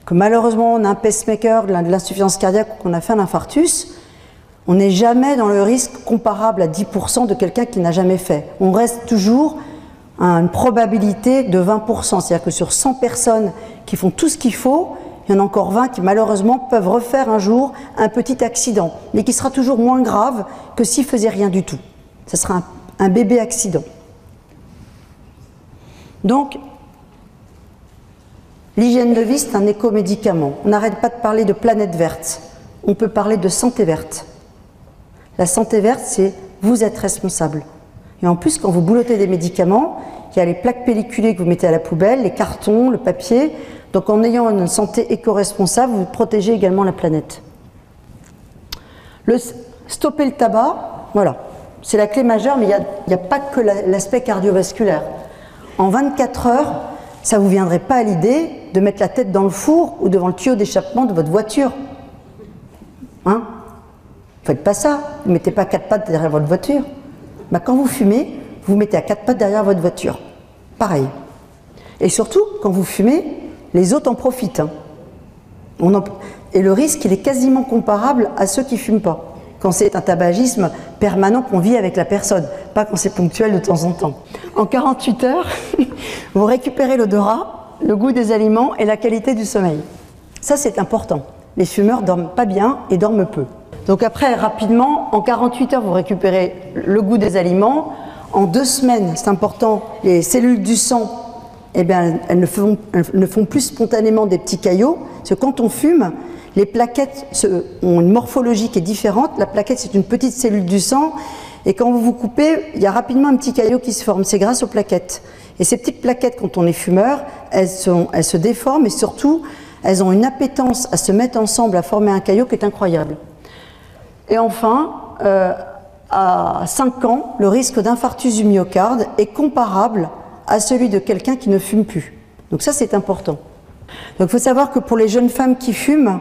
que malheureusement on a un pacemaker, de l'insuffisance cardiaque ou qu'on a fait un infarctus, on n'est jamais dans le risque comparable à 10% de quelqu'un qui n'a jamais fait. On reste toujours à une probabilité de 20%, c'est-à-dire que sur 100 personnes qui font tout ce qu'il faut, il y en a encore 20 qui malheureusement peuvent refaire un jour un petit accident, mais qui sera toujours moins grave que s'ils ne faisaient rien du tout. Ce sera un bébé accident. Donc, l'hygiène de vie, c'est un écomédicament. On n'arrête pas de parler de planète verte. On peut parler de santé verte. La santé verte, c'est vous êtes responsable. Et en plus, quand vous boulottez des médicaments, il y a les plaques pelliculées que vous mettez à la poubelle, les cartons, le papier. Donc en ayant une santé éco-responsable, vous protégez également la planète. Stopper le tabac, voilà, c'est la clé majeure, mais il n'y a pas que l'aspect cardiovasculaire. En 24 heures, ça ne vous viendrait pas à l'idée de mettre la tête dans le four ou devant le tuyau d'échappement de votre voiture. Hein? Faites pas ça, ne mettez pas 4 pattes derrière votre voiture. bah, quand vous fumez, vous vous mettez à 4 pattes derrière votre voiture. Pareil. Et surtout, quand vous fumez, les autres en profitent. Hein. Et le risque, il est quasiment comparable à ceux qui ne fument pas. Quand c'est un tabagisme permanent qu'on vit avec la personne, pas quand c'est ponctuel de temps en temps. En 48 heures, vous récupérez l'odorat, le goût des aliments et la qualité du sommeil. Ça, c'est important. Les fumeurs dorment pas bien et dorment peu. Donc après, rapidement, en 48 heures, vous récupérez le goût des aliments. En 2 semaines, c'est important, les cellules du sang, eh bien, elles ne font plus spontanément des petits caillots. Parce que quand on fume, les plaquettes ont une morphologie qui est différente. La plaquette, c'est une petite cellule du sang. Et quand vous vous coupez, il y a rapidement un petit caillot qui se forme. C'est grâce aux plaquettes. Et ces petites plaquettes, quand on est fumeur, elles se déforment et surtout, elles ont une appétence à se mettre ensemble, à former un caillot qui est incroyable. Et enfin, à 5 ans, le risque d'infarctus du myocarde est comparable à celui de quelqu'un qui ne fume plus. Donc ça, c'est important. Donc il faut savoir que pour les jeunes femmes qui fument,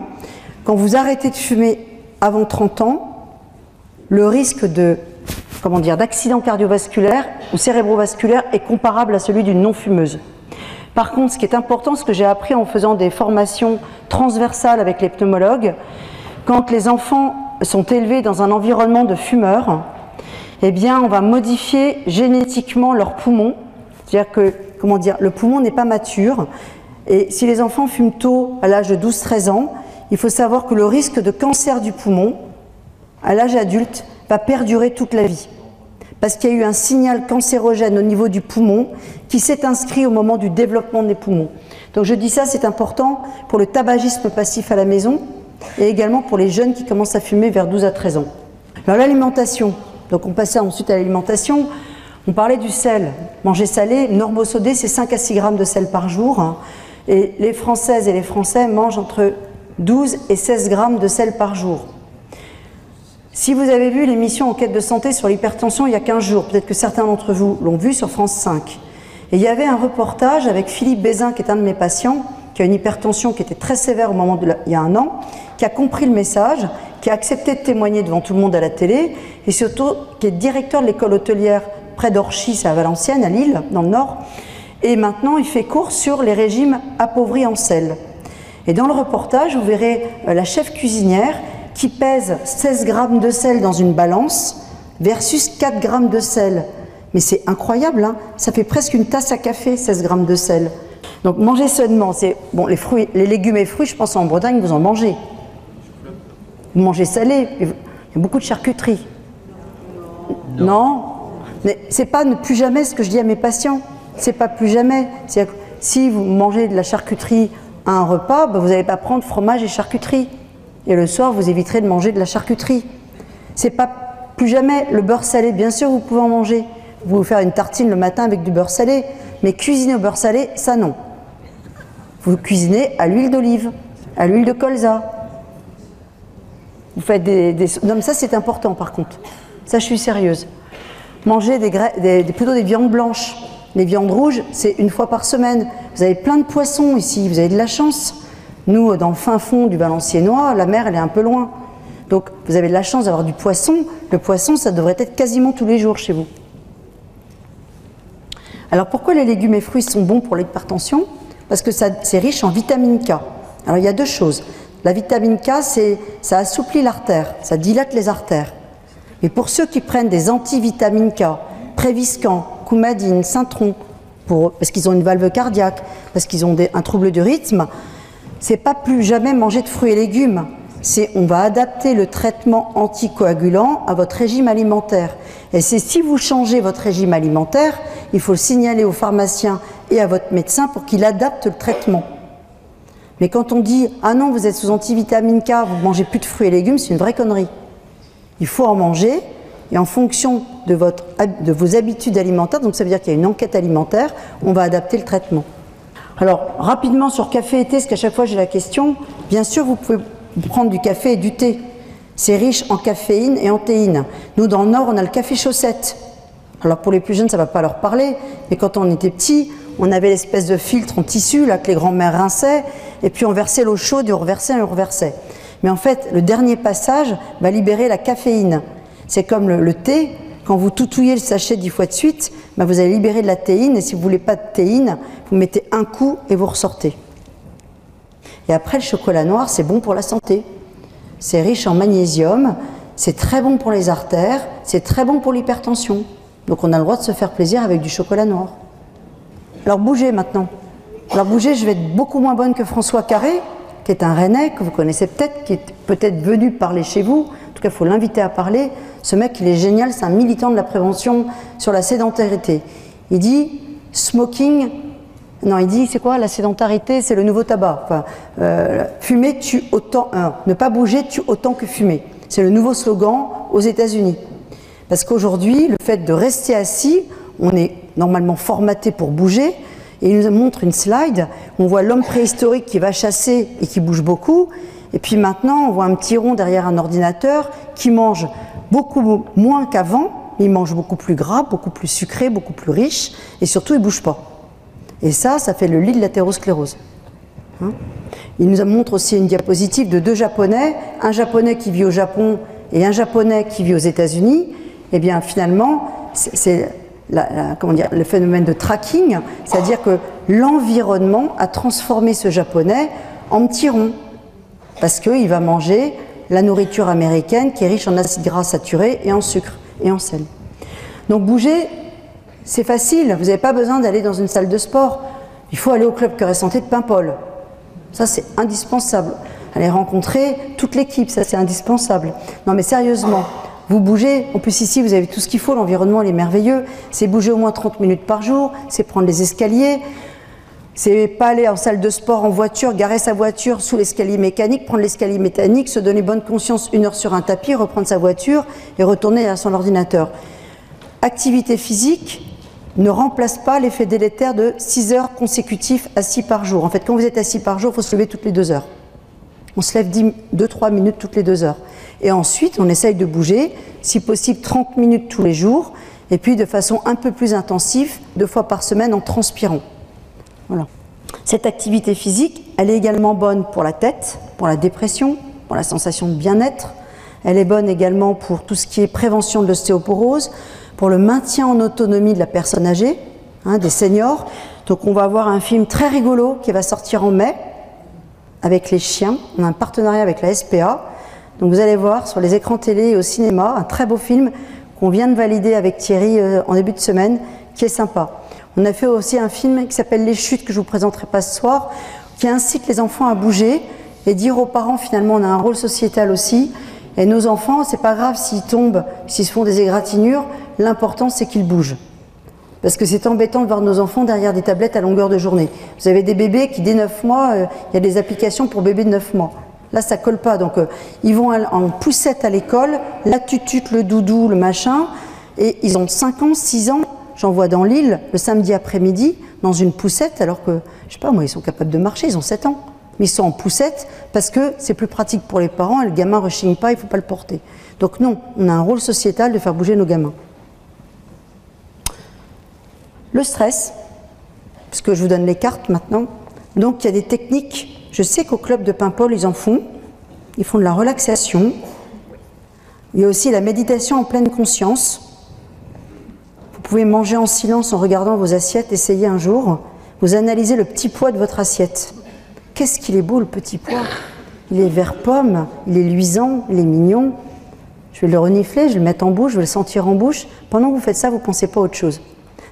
quand vous arrêtez de fumer avant 30 ans, le risque d'accident cardiovasculaire ou cérébrovasculaire est comparable à celui d'une non-fumeuse. Par contre, ce qui est important, ce que j'ai appris en faisant des formations transversales avec les pneumologues, quand les enfants sont élevés dans un environnement de fumeurs, eh bien, on va modifier génétiquement leurs poumons. C'est-à-dire que, le poumon n'est pas mature. Et si les enfants fument tôt, à l'âge de 12-13 ans, il faut savoir que le risque de cancer du poumon, à l'âge adulte, va perdurer toute la vie. Parce qu'il y a eu un signal cancérogène au niveau du poumon qui s'est inscrit au moment du développement des poumons. Donc je dis ça, c'est important pour le tabagisme passif à la maison et également pour les jeunes qui commencent à fumer vers 12 à 13 ans. Alors l'alimentation, donc on passait ensuite à l'alimentation, on parlait du sel. Manger salé, normosodé, c'est 5 à 6 grammes de sel par jour. Et les Françaises et les Français mangent entre 12 et 16 grammes de sel par jour. Si vous avez vu l'émission Enquête de santé sur l'hypertension il y a 15 jours, peut-être que certains d'entre vous l'ont vu sur France 5. Et il y avait un reportage avec Philippe Bézin, qui est un de mes patients, qui a une hypertension qui était très sévère au moment il y a 1 an, qui a compris le message, qui a accepté de témoigner devant tout le monde à la télé, et surtout qui est directeur de l'école hôtelière près d'Orchy, c'est à Valenciennes, à Lille, dans le Nord. Et maintenant, il fait cours sur les régimes appauvris en sel. Et dans le reportage, vous verrez la chef cuisinière qui pèse 16 grammes de sel dans une balance versus 4 grammes de sel. Mais c'est incroyable, hein, ça fait presque une tasse à café, 16 grammes de sel. Donc manger sainement, c'est bon, les fruits, les légumes et fruits, je pense en Bretagne, vous en mangez. Vous mangez salé, il y a beaucoup de charcuterie. Non, mais c'est pas ne plus jamais ce que je dis à mes patients. C'est pas plus jamais. Si vous mangez de la charcuterie à un repas, ben vous n'allez pas prendre fromage et charcuterie. Et le soir, vous éviterez de manger de la charcuterie. C'est pas plus jamais. Le beurre salé, bien sûr, vous pouvez en manger. Vous pouvez faire une tartine le matin avec du beurre salé, mais cuisiner au beurre salé, ça non. Vous cuisinez à l'huile d'olive, à l'huile de colza. Vous faites non, mais ça c'est important par contre. Ça, je suis sérieuse. Mangez plutôt des viandes blanches. Les viandes rouges, c'est 1 fois par semaine. Vous avez plein de poissons ici, vous avez de la chance. Nous, dans le fin fond du Valenciennois, la mer, elle est un peu loin. Donc, vous avez de la chance d'avoir du poisson. Le poisson, ça devrait être quasiment tous les jours chez vous. Alors, pourquoi les légumes et fruits sont bons pour l'hypertension? Parce que c'est riche en vitamine K. Alors, il y a 2 choses. La vitamine K, ça assouplit l'artère, ça dilate les artères. Mais pour ceux qui prennent des antivitamines K, Préviscan, Coumadine, Cintron, parce qu'ils ont une valve cardiaque, parce qu'ils ont un trouble du rythme, c'est pas plus jamais manger de fruits et légumes. On va adapter le traitement anticoagulant à votre régime alimentaire. Et c'est si vous changez votre régime alimentaire, il faut le signaler au pharmacien et à votre médecin pour qu'il adapte le traitement. Mais quand on dit « Ah non, vous êtes sous antivitamine K, vous ne mangez plus de fruits et légumes », c'est une vraie connerie. Il faut en manger, et en fonction de vos habitudes alimentaires, donc ça veut dire qu'il y a une enquête alimentaire, on va adapter le traitement. Alors, rapidement sur café et thé, parce qu'à chaque fois j'ai la question, bien sûr vous pouvez prendre du café et du thé. C'est riche en caféine et en théine. Nous, dans le Nord, on a le café chaussette. Alors pour les plus jeunes, ça ne va pas leur parler, mais quand on était petits, on avait l'espèce de filtre en tissu là, que les grands-mères rinçaient, et puis on versait l'eau chaude et on reversait. Mais en fait, le dernier passage va libérer la caféine. C'est comme le thé, quand vous toutouillez le sachet 10 fois de suite, ben vous allez libérer de la théine, et si vous ne voulez pas de théine, vous mettez un coup et vous ressortez. Et après, le chocolat noir, c'est bon pour la santé. C'est riche en magnésium, c'est très bon pour les artères, c'est très bon pour l'hypertension. Donc on a le droit de se faire plaisir avec du chocolat noir. Alors bougez maintenant. Alors bougez, je vais être beaucoup moins bonne que François Carré, qui est un Rennais, que vous connaissez peut-être, qui est peut-être venu parler chez vous. En tout cas, il faut l'inviter à parler. Ce mec, il est génial, c'est un militant de la prévention sur la sédentarité. Il dit « smoking », non, il dit, c'est quoi la sédentarité? C'est le nouveau tabac. Enfin, fumer tue autant, ne pas bouger tue autant que fumer. C'est le nouveau slogan aux États-Unis. Parce qu'aujourd'hui, le fait de rester assis, on est normalement formaté pour bouger, et il nous montre une slide, on voit l'homme préhistorique qui va chasser et qui bouge beaucoup, et puis maintenant, on voit un petit rond derrière un ordinateur qui mange beaucoup moins qu'avant, il mange beaucoup plus gras, beaucoup plus sucré, beaucoup plus riche, et surtout, il ne bouge pas. Et ça fait le lit de l'athérosclérose. Hein? Il nous montre aussi une diapositive de 2 Japonais, un Japonais qui vit au Japon et un Japonais qui vit aux États-Unis. Et bien finalement, c'est le phénomène de tracking, c'est-à-dire que l'environnement a transformé ce Japonais en petit rond. Parce qu'il va manger la nourriture américaine qui est riche en acides gras saturés et en sucre et en sel. Donc bouger, c'est facile, vous n'avez pas besoin d'aller dans une salle de sport. Il faut aller au club Cœur et Santé de Paimpol. Ça, c'est indispensable. Aller rencontrer toute l'équipe, ça, c'est indispensable. Non, mais sérieusement, vous bougez. En plus, ici, vous avez tout ce qu'il faut. L'environnement, il est merveilleux. C'est bouger au moins 30 minutes par jour. C'est prendre les escaliers. C'est pas aller en salle de sport en voiture, garer sa voiture sous l'escalier mécanique, prendre l'escalier mécanique, se donner bonne conscience 1 heure sur un tapis, reprendre sa voiture et retourner à son ordinateur. Activité physique ne remplace pas l'effet délétère de 6 heures consécutives assis par jour. En fait, quand vous êtes assis par jour, il faut se lever toutes les 2 heures. On se lève 2-3 minutes toutes les 2 heures. Et ensuite, on essaye de bouger, si possible 30 minutes tous les jours, et puis de façon un peu plus intensive, 2 fois par semaine en transpirant. Voilà. Cette activité physique, elle est également bonne pour la tête, pour la dépression, pour la sensation de bien-être. Elle est bonne également pour tout ce qui est prévention de l'ostéoporose, pour le maintien en autonomie de la personne âgée, hein, des seniors. Donc on va avoir un film très rigolo qui va sortir en mai avec les chiens. On a un partenariat avec la SPA. Donc vous allez voir sur les écrans télé et au cinéma un très beau film qu'on vient de valider avec Thierry en début de semaine, qui est sympa. On a fait aussi un film qui s'appelle Les Chutes, que je ne vous présenterai pas ce soir, qui incite les enfants à bouger et dire aux parents, finalement, on a un rôle sociétal aussi. Et nos enfants, c'est pas grave s'ils tombent, s'ils se font des égratignures, l'important c'est qu'ils bougent. Parce que c'est embêtant de voir nos enfants derrière des tablettes à longueur de journée. Vous avez des bébés qui, dès 9 mois, il y a des applications pour bébés de 9 mois. Là, ça colle pas. Donc, ils vont en poussette à l'école, la tutute, le doudou, le machin, et ils ont 5 ans, 6 ans. J'en vois dans l'île, le samedi après-midi, dans une poussette, alors que, je sais pas, moi, ils sont capables de marcher, ils ont 7 ans. Mais ils sont en poussette parce que c'est plus pratique pour les parents et le gamin ne rechigne pas, il ne faut pas le porter. Donc non, on a un rôle sociétal de faire bouger nos gamins. Le stress, puisque je vous donne les cartes maintenant. Donc il y a des techniques, je sais qu'au club de Paimpol, ils en font. Ils font de la relaxation. Il y a aussi la méditation en pleine conscience. Vous pouvez manger en silence en regardant vos assiettes, essayez un jour. Vous analysez le petit poids de votre assiette. Qu'est-ce qu'il est beau, le petit pois. Il est vert pomme, il est luisant, il est mignon. Je vais le renifler, je vais le mettre en bouche, je vais le sentir en bouche. Pendant que vous faites ça, vous ne pensez pas à autre chose.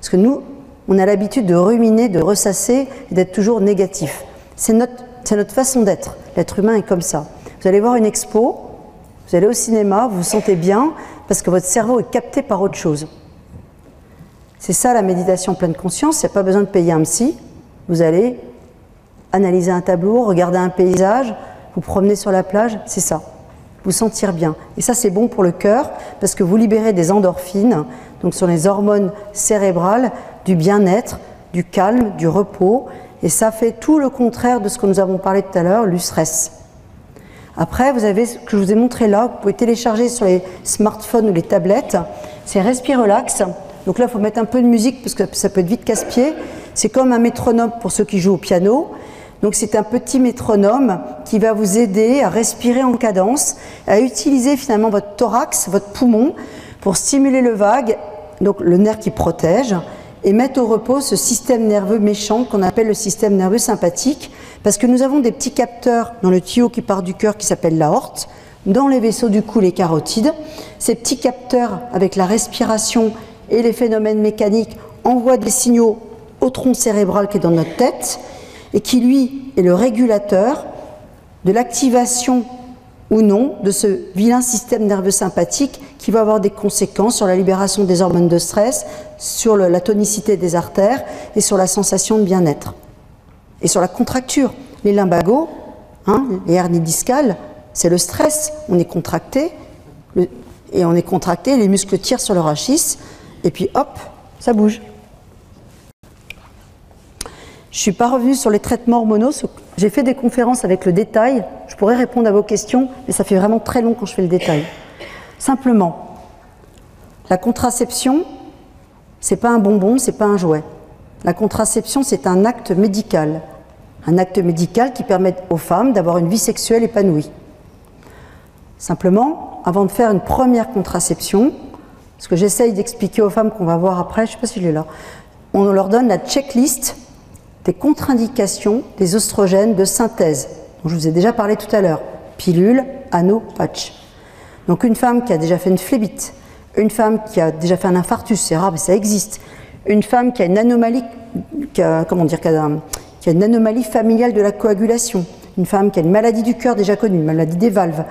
Parce que nous, on a l'habitude de ruminer, de ressasser et d'être toujours négatif. C'est notre façon d'être. L'être humain est comme ça. Vous allez voir une expo, vous allez au cinéma, vous vous sentez bien parce que votre cerveau est capté par autre chose. C'est ça la méditation pleine conscience, il n'y a pas besoin de payer un psy. Vous allez analyser un tableau, regarder un paysage, vous promener sur la plage, c'est ça. Vous sentir bien. Et ça, c'est bon pour le cœur parce que vous libérez des endorphines, donc ce sont les hormones cérébrales du bien-être, du calme, du repos. Et ça fait tout le contraire de ce que nous avons parlé tout à l'heure, du stress. Après, vous avez ce que je vous ai montré là, vous pouvez télécharger sur les smartphones ou les tablettes. C'est Respirelax. Donc là, il faut mettre un peu de musique parce que ça peut être vite casse-pied. C'est comme un métronome pour ceux qui jouent au piano. Donc c'est un petit métronome qui va vous aider à respirer en cadence, à utiliser finalement votre thorax, votre poumon, pour stimuler le vague, donc le nerf qui protège, et mettre au repos ce système nerveux méchant qu'on appelle le système nerveux sympathique, parce que nous avons des petits capteurs dans le tuyau qui part du cœur qui s'appelle l'aorte, dans les vaisseaux du cou, les carotides. Ces petits capteurs, avec la respiration et les phénomènes mécaniques, envoient des signaux au tronc cérébral qui est dans notre tête, et qui, lui, est le régulateur de l'activation ou non de ce vilain système nerveux sympathique qui va avoir des conséquences sur la libération des hormones de stress, sur la tonicité des artères et sur la sensation de bien-être. Et sur la contracture. Les lumbagos, les hernies discales, c'est le stress. On est contracté, les muscles tirent sur le rachis, et puis hop, ça bouge. Je ne suis pas revenue sur les traitements hormonaux. J'ai fait des conférences avec le détail. Je pourrais répondre à vos questions, mais ça fait vraiment très long quand je fais le détail. Simplement, la contraception, ce n'est pas un bonbon, ce n'est pas un jouet. La contraception, c'est un acte médical. Un acte médical qui permet aux femmes d'avoir une vie sexuelle épanouie. Simplement, avant de faire une première contraception, ce que j'essaye d'expliquer aux femmes qu'on va voir après, je ne sais pas si je l'ai là, on leur donne la checklist des contre-indications des oestrogènes de synthèse, dont je vous ai déjà parlé tout à l'heure, pilule, anneau, patch. Donc une femme qui a déjà fait une phlébite, une femme qui a déjà fait un infarctus, c'est rare mais ça existe, une femme qui a une anomalie, qui a une anomalie familiale de la coagulation, une femme qui a une maladie du cœur déjà connue, une maladie des valves,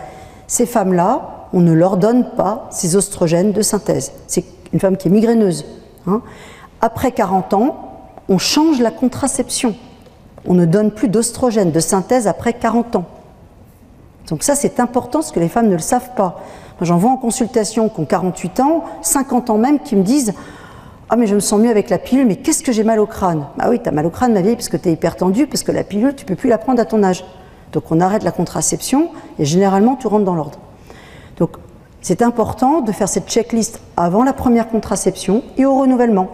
ces femmes-là, on ne leur donne pas ces oestrogènes de synthèse. C'est une femme qui est migraineuse. Après 40 ans, on change la contraception. On ne donne plus d'oestrogènes de synthèse après 40 ans. Donc ça, c'est important parce que les femmes ne le savent pas. J'en vois en consultation qui ont 48 ans, 50 ans même, qui me disent « Ah mais je me sens mieux avec la pilule, mais qu'est-ce que j'ai mal au crâne ?» Bah oui, tu as mal au crâne, ma vieille, parce que tu es hypertendue, parce que la pilule, tu ne peux plus la prendre à ton âge. Donc on arrête la contraception et généralement, tu rentres dans l'ordre. Donc c'est important de faire cette checklist avant la première contraception et au renouvellement.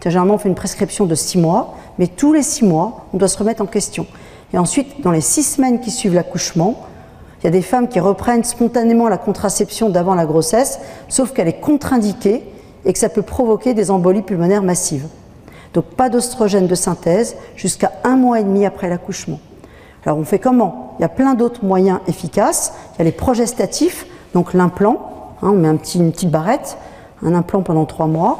Généralement, on fait une prescription de 6 mois, mais tous les 6 mois, on doit se remettre en question. Et ensuite, dans les 6 semaines qui suivent l'accouchement, il y a des femmes qui reprennent spontanément la contraception d'avant la grossesse, sauf qu'elle est contre-indiquée et que ça peut provoquer des embolies pulmonaires massives. Donc pas d'oestrogène de synthèse jusqu'à 1 mois et demi après l'accouchement. Alors on fait comment? Il y a plein d'autres moyens efficaces. Il y a les progestatifs, donc l'implant, on met une petite barrette, un implant pendant 3 mois.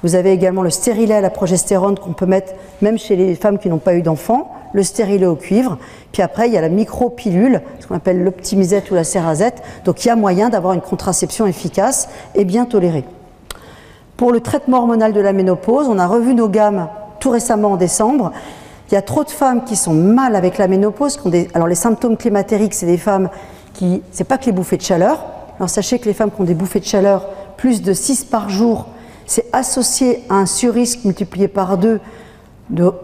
Vous avez également le stérilet à la progestérone qu'on peut mettre même chez les femmes qui n'ont pas eu d'enfant, le stérilet au cuivre. Puis après, il y a la micro-pilule, ce qu'on appelle l'optimisette ou la cérazette. Donc il y a moyen d'avoir une contraception efficace et bien tolérée. Pour le traitement hormonal de la ménopause, on a revu nos gammes tout récemment en décembre. Il y a trop de femmes qui sont mal avec la ménopause. Alors les symptômes climatériques, c'est des femmes qui... C'est pas que les bouffées de chaleur. Alors sachez que les femmes qui ont des bouffées de chaleur, plus de 6 par jour, c'est associé à un surrisque multiplié par 2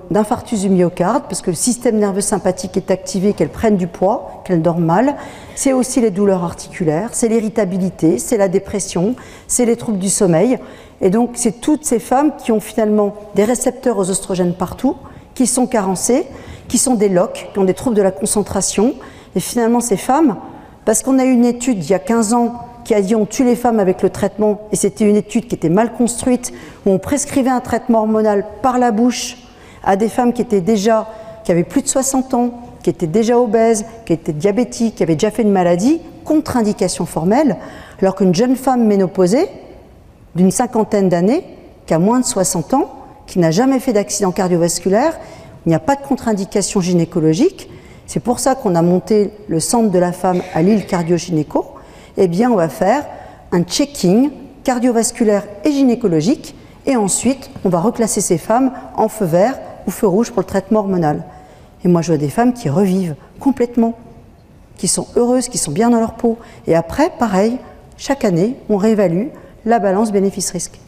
d'infarctus du myocarde, parce que le système nerveux sympathique est activé, qu'elles prennent du poids, qu'elles dorment mal. C'est aussi les douleurs articulaires, c'est l'irritabilité, c'est la dépression, c'est les troubles du sommeil. Et donc, c'est toutes ces femmes qui ont finalement des récepteurs aux oestrogènes partout, qui sont carencées, qui sont des LOC, qui ont des troubles de la concentration. Et finalement, ces femmes, parce qu'on a eu une étude il y a 15 ans qui a dit on tue les femmes avec le traitement, et c'était une étude qui était mal construite, où on prescrivait un traitement hormonal par la bouche à des femmes qui avaient plus de 60 ans, qui étaient déjà obèses, qui étaient diabétiques, qui avaient déjà fait une maladie, contre-indication formelle, alors qu'une jeune femme ménopausée, d'une 50aine d'années, qui a moins de 60 ans, qui n'a jamais fait d'accident cardiovasculaire, il n'y a pas de contre-indication gynécologique. C'est pour ça qu'on a monté le centre de la femme à Lille Cardio-Gynéco. Eh bien, on va faire un checking cardiovasculaire et gynécologique, et ensuite, on va reclasser ces femmes en feu vert ou feu rouge pour le traitement hormonal. Et moi, je vois des femmes qui revivent complètement, qui sont heureuses, qui sont bien dans leur peau. Et après, pareil, chaque année, on réévalue la balance bénéfice-risque.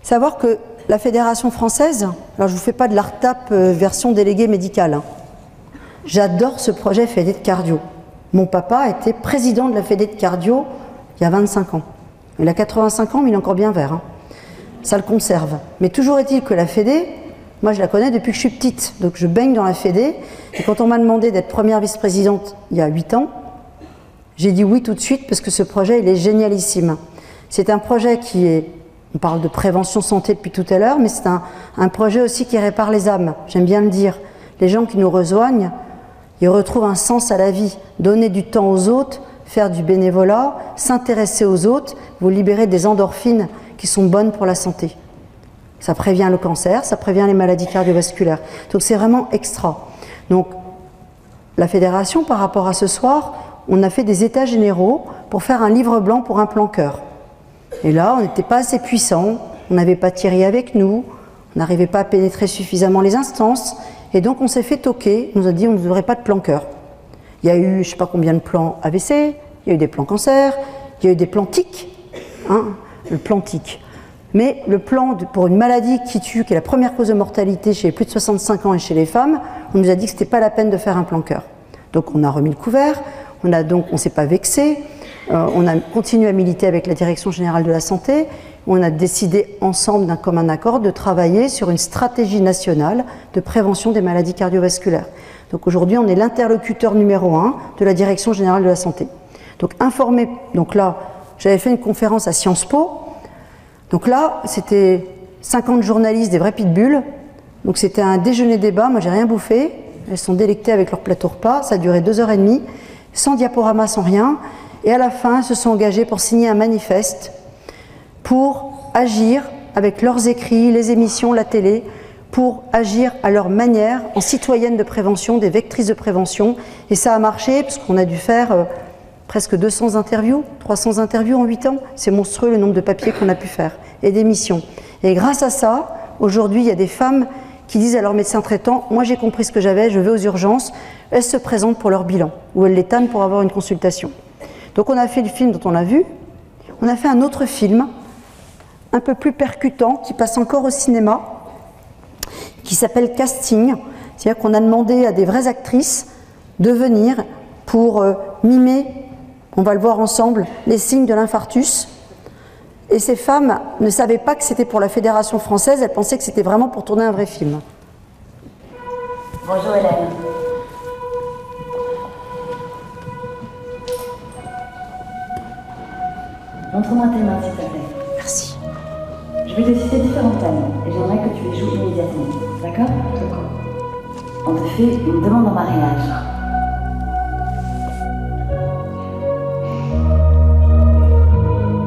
Savoir que la Fédération française, alors je ne vous fais pas de l'ARTAP version déléguée médicale, j'adore ce projet Fédé de cardio. Mon papa était président de la Fédé de cardio il y a 25 ans. Il a 85 ans, mais il est encore bien vert. Ça le conserve. Mais toujours est-il que la Fédé, moi je la connais depuis que je suis petite. Donc je baigne dans la Fédé. Et quand on m'a demandé d'être première vice-présidente il y a 8 ans, J'ai dit oui tout de suite parce que ce projet, il est génialissime. C'est un projet qui est, on parle de prévention santé depuis tout à l'heure, mais c'est un projet aussi qui répare les âmes, j'aime bien le dire. Les gens qui nous rejoignent, ils retrouvent un sens à la vie, donner du temps aux autres, faire du bénévolat, s'intéresser aux autres, vous libérez des endorphines qui sont bonnes pour la santé. Ça prévient le cancer, ça prévient les maladies cardiovasculaires. Donc c'est vraiment extra. Donc la fédération, par rapport à ce soir, on a fait des états généraux pour faire un livre blanc pour un plan cœur. Et là, on n'était pas assez puissant, on n'avait pas Thierry avec nous, on n'arrivait pas à pénétrer suffisamment les instances, et donc on s'est fait toquer, on nous a dit on ne devrait pas de plan cœur. Il y a eu, je ne sais pas combien de plans AVC, il y a eu des plans cancer, il y a eu des plans TIC, hein, le plan TIC. Mais le plan pour une maladie qui tue, qui est la première cause de mortalité chez les plus de 65 ans et chez les femmes, on nous a dit que ce n'était pas la peine de faire un plan cœur. Donc on a remis le couvert, on ne s'est pas vexé, on a continué à militer avec la Direction Générale de la Santé, on a décidé ensemble d'un commun accord de travailler sur une stratégie nationale de prévention des maladies cardiovasculaires. Donc aujourd'hui, on est l'interlocuteur numéro 1 de la Direction Générale de la Santé. Donc informé, donc là, j'avais fait une conférence à Sciences Po, donc là, c'était 50 journalistes, des vrais pitbulls, donc c'était un déjeuner-débat, moi j'ai rien bouffé, elles sont délectées avec leur plateau repas, ça a duré 2h30, sans diaporama, sans rien, et à la fin, elles se sont engagées pour signer un manifeste pour agir avec leurs écrits, les émissions, la télé, pour agir à leur manière en citoyennes de prévention, des vectrices de prévention. Et ça a marché, parce qu'on a dû faire presque 200 interviews, 300 interviews en 8 ans. C'est monstrueux le nombre de papiers qu'on a pu faire, et d'émissions. Et grâce à ça, aujourd'hui, il y a des femmes qui disent à leur médecin traitant « Moi j'ai compris ce que j'avais, je vais aux urgences ». Elles se présentent pour leur bilan, ou elles les tannent pour avoir une consultation. Donc on a fait le film dont on a vu, on a fait un autre film, un peu plus percutant, qui passe encore au cinéma, qui s'appelle Casting. C'est-à-dire qu'on a demandé à des vraies actrices de venir pour mimer, on va le voir ensemble, les signes de l'infarctus. Et ces femmes ne savaient pas que c'était pour la Fédération française, elles pensaient que c'était vraiment pour tourner un vrai film. Bonjour Hélène. Montre-moi tes mains s'il te plaît. Merci. Je vais te citer différents thèmes et j'aimerais que tu les joues immédiatement. D'accord? D'accord. On te fait une demande en mariage.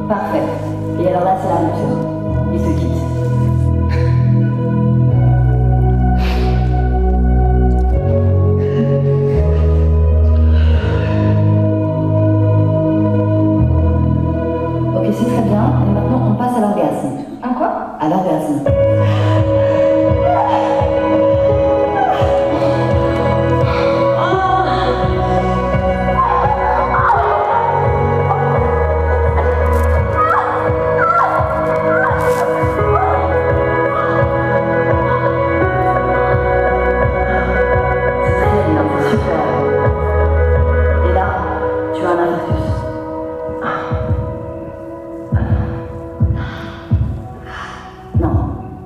Parfait. Et alors là, c'est la rupture. Il se quitte. Ok, c'est très bien. Et maintenant, on passe à l'orgasme. À quoi? À l'orgasme.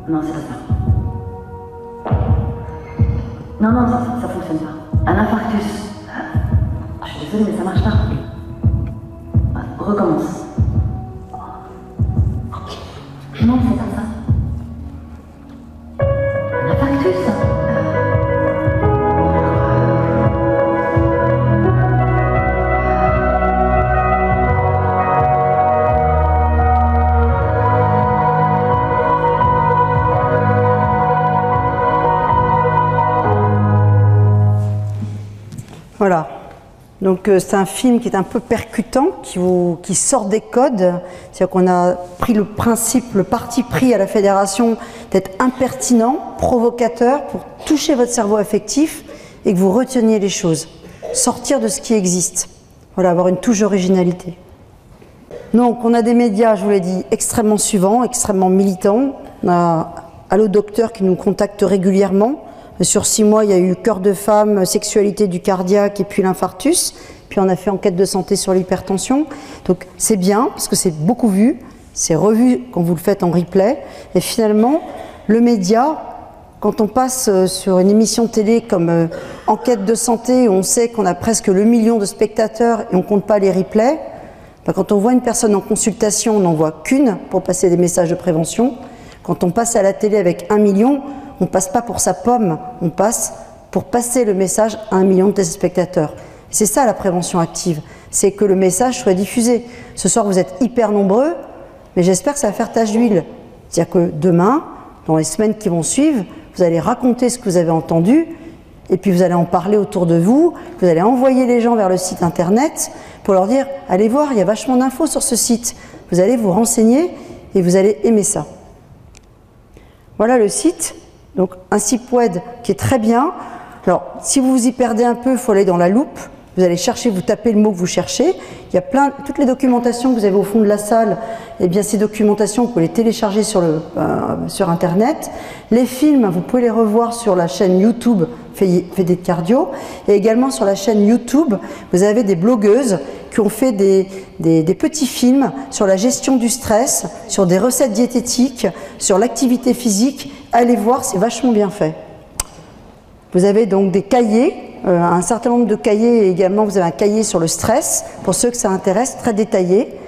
Non, c'est pas ça. Non, non, ça fonctionne pas. Un infarctus. Je suis désolée, mais ça marche pas. Recommence. Non, c'est pas ça. Un infarctus. Voilà. Donc c'est un film qui est un peu percutant, qui sort des codes. C'est-à-dire qu'on a pris le principe, le parti pris à la Fédération d'être impertinent, provocateur, pour toucher votre cerveau affectif et que vous reteniez les choses. Sortir de ce qui existe. Voilà, avoir une touche d'originalité. Donc on a des médias, je vous l'ai dit, extrêmement suivants, extrêmement militants. On a Allo Docteur qui nous contacte régulièrement. Sur 6 mois, il y a eu Cœur de femme, sexualité du cardiaque et puis l'infarctus. Puis on a fait enquête de santé sur l'hypertension. Donc c'est bien, parce que c'est beaucoup vu, c'est revu quand vous le faites en replay. Et finalement, le média, quand on passe sur une émission télé comme Enquête de santé, où on sait qu'on a presque le million de spectateurs et on ne compte pas les replays, quand on voit une personne en consultation, on n'en voit qu'une pour passer des messages de prévention. Quand on passe à la télé avec 1 million, on ne passe pas pour sa pomme, on passe pour passer le message à 1 million de téléspectateurs. C'est ça la prévention active, c'est que le message soit diffusé. Ce soir, vous êtes hyper nombreux, mais j'espère que ça va faire tache d'huile. C'est-à-dire que demain, dans les semaines qui vont suivre, vous allez raconter ce que vous avez entendu, et puis vous allez en parler autour de vous, vous allez envoyer les gens vers le site internet pour leur dire « Allez voir, il y a vachement d'infos sur ce site ». Vous allez vous renseigner et vous allez aimer ça. Voilà le site, donc un site web qui est très bien. Alors, si vous vous y perdez un peu, il faut aller dans la loupe. Vous allez chercher, vous tapez le mot que vous cherchez. Il y a toutes les documentations que vous avez au fond de la salle, eh bien ces documentations, vous pouvez les télécharger sur Internet. Les films, vous pouvez les revoir sur la chaîne YouTube Fédé de Cardio. Et également sur la chaîne YouTube, vous avez des blogueuses qui ont fait des petits films sur la gestion du stress, sur des recettes diététiques, sur l'activité physique. Allez voir, c'est vachement bien fait. Vous avez donc des cahiers, un certain nombre de cahiers, et également vous avez un cahier sur le stress, pour ceux que ça intéresse, très détaillé.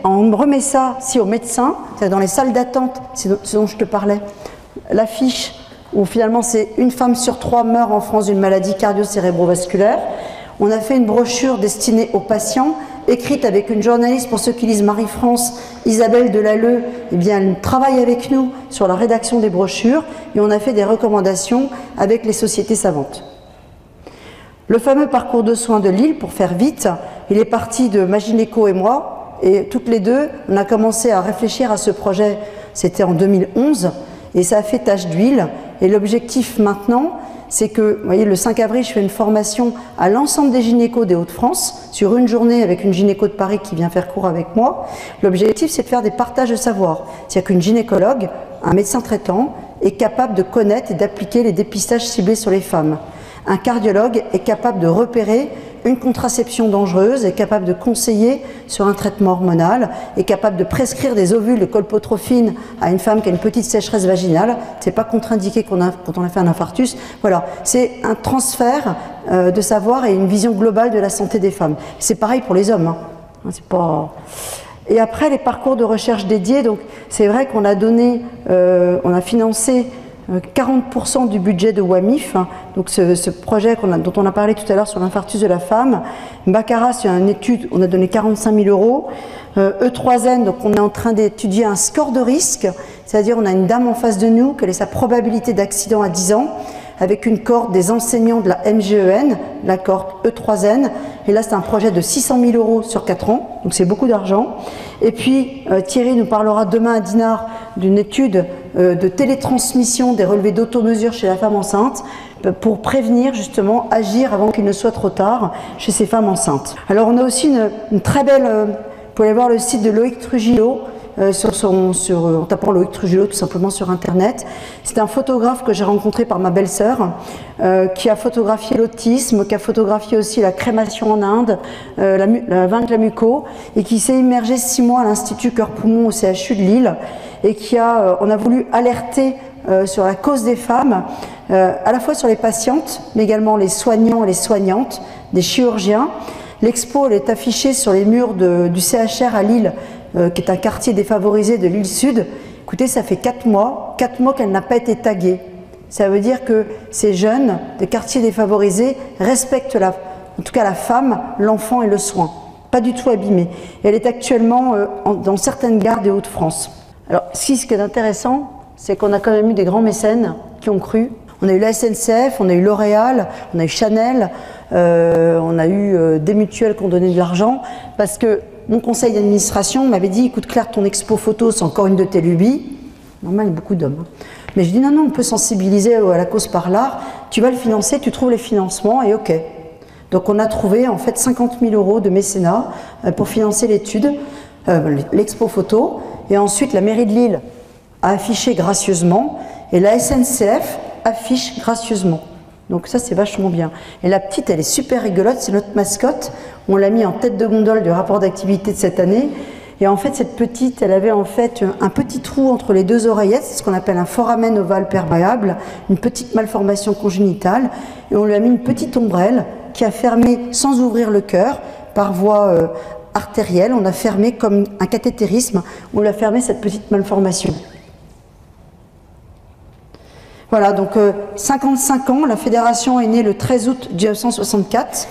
On remet ça aux médecins, c'est dans les salles d'attente, c'est ce dont je te parlais, l'affiche où finalement c'est une femme sur 3 meurt en France d'une maladie cardio-cérébrovasculaire. On a fait une brochure destinée aux patients, écrite avec une journaliste, pour ceux qui lisent Marie-France, Isabelle Delalleux, eh bien, elle travaille avec nous sur la rédaction des brochures et on a fait des recommandations avec les sociétés savantes. Le fameux parcours de soins de Lille, pour faire vite, il est parti de Magineco et moi, et toutes les deux, on a commencé à réfléchir à ce projet, c'était en 2011, et ça a fait tache d'huile. Et l'objectif maintenant, c'est que, vous voyez, le 5 avril, je fais une formation à l'ensemble des gynécos des Hauts-de-France, sur une journée avec une gynéco de Paris qui vient faire cours avec moi. L'objectif, c'est de faire des partages de savoir. C'est-à-dire qu'une gynécologue, un médecin traitant, est capable de connaître et d'appliquer les dépistages ciblés sur les femmes. Un cardiologue est capable de repérer une contraception dangereuse, est capable de conseiller sur un traitement hormonal, est capable de prescrire des ovules de colpotrophine à une femme qui a une petite sécheresse vaginale. C'est pas contre-indiqué quand on a fait un infarctus. Voilà, c'est un transfert de savoir et une vision globale de la santé des femmes. C'est pareil pour les hommes. C'est pas... Et après, les parcours de recherche dédiés, donc c'est vrai qu'on a donné, on a financé 40% du budget de WAMIF, donc ce projet dont on a parlé tout à l'heure sur l'infarctus de la femme. Baccarat, c'est une étude, on a donné 45 000 €. E3N, donc on est en train d'étudier un score de risque, c'est-à-dire on a une dame en face de nous, quelle est sa probabilité d'accident à 10 ans, avec une cohorte des enseignants de la MGEN, la cohorte E3N, et là c'est un projet de 600 000 € sur 4 ans, donc c'est beaucoup d'argent. Et puis Thierry nous parlera demain à Dinard d'une étude de télétransmission des relevés d'automesure chez la femme enceinte, pour prévenir justement, agir avant qu'il ne soit trop tard chez ces femmes enceintes. Alors on a aussi une très belle, vous pouvez aller voir le site de Loïc Trujillo, en tapant Loïc Trujillo tout simplement sur internet. C'est un photographe que j'ai rencontré par ma belle-sœur, qui a photographié l'autisme, qui a photographié aussi la crémation en Inde, la vaincre muco, et qui s'est immergé 6 mois à l'Institut Cœur-Poumon au CHU de Lille, et on a voulu alerter sur la cause des femmes, à la fois sur les patientes, mais également les soignants et les soignantes, des chirurgiens. L'expo, elle est affichée sur les murs du CHR à Lille, qui est un quartier défavorisé de l'île Sud. Écoutez, ça fait 4 mois qu'elle n'a pas été taguée. Ça veut dire que ces jeunes des quartiers défavorisés respectent en tout cas la femme, l'enfant et le soin. Pas du tout abîmée. Et elle est actuellement dans certaines gares des Hauts-de-France. Alors, ce qui est intéressant, c'est qu'on a quand même eu des grands mécènes qui ont cru. On a eu la SNCF, on a eu L'Oréal, on a eu Chanel, on a eu des mutuelles qui ont donné de l'argent, parce que mon conseil d'administration m'avait dit, écoute Claire, ton expo photo, c'est encore une de tes lubies. Normal, il y a beaucoup d'hommes. Mais je dis, non, on peut sensibiliser à la cause par l'art, tu vas le financer, tu trouves les financements, et ok. Donc on a trouvé en fait 50 000 € de mécénat pour financer l'étude, l'expo photo, et ensuite la mairie de Lille a affiché gracieusement, et la SNCF affiche gracieusement. Donc ça c'est vachement bien. Et la petite, elle est super rigolote, c'est notre mascotte. On l'a mis en tête de gondole du rapport d'activité de cette année. Et en fait, cette petite, elle avait en fait un petit trou entre les deux oreillettes, c'est ce qu'on appelle un foramen ovale perméable, une petite malformation congénitale, et on lui a mis une petite ombrelle qui a fermé sans ouvrir le cœur par voie artérielle. On a fermé comme un cathétérisme, on lui a fermé cette petite malformation. Voilà, donc 55 ans, la fédération est née le 13 août 1964,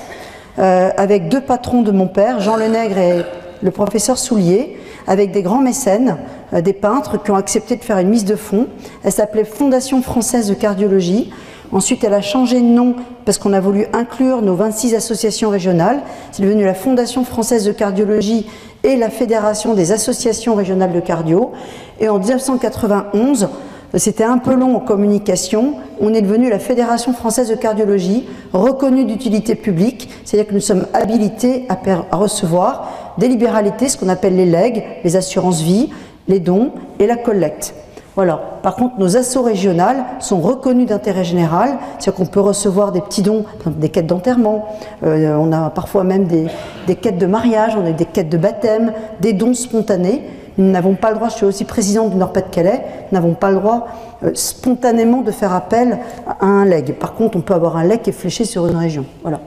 avec deux patrons de mon père, Jean Lenègre et le professeur Soulier, avec des grands mécènes, des peintres qui ont accepté de faire une mise de fonds. Elle s'appelait Fondation Française de Cardiologie. Ensuite, elle a changé de nom parce qu'on a voulu inclure nos 26 associations régionales. C'est devenu la Fondation Française de Cardiologie et la Fédération des associations régionales de cardio. Et en 1991, c'était un peu long en communication, on est devenu la Fédération Française de Cardiologie, reconnue d'utilité publique, c'est-à-dire que nous sommes habilités à recevoir des libéralités, ce qu'on appelle les legs, les assurances-vie, les dons et la collecte. Voilà. Par contre, nos assos régionales sont reconnues d'intérêt général, c'est-à-dire qu'on peut recevoir des petits dons, des quêtes d'enterrement, on a parfois même des quêtes de mariage, on a des quêtes de baptême, des dons spontanés. Nous n'avons pas le droit, je suis aussi présidente du Nord-Pas-de-Calais, nous n'avons pas le droit spontanément de faire appel à un leg. Par contre, on peut avoir un leg qui est fléché sur une région. Voilà.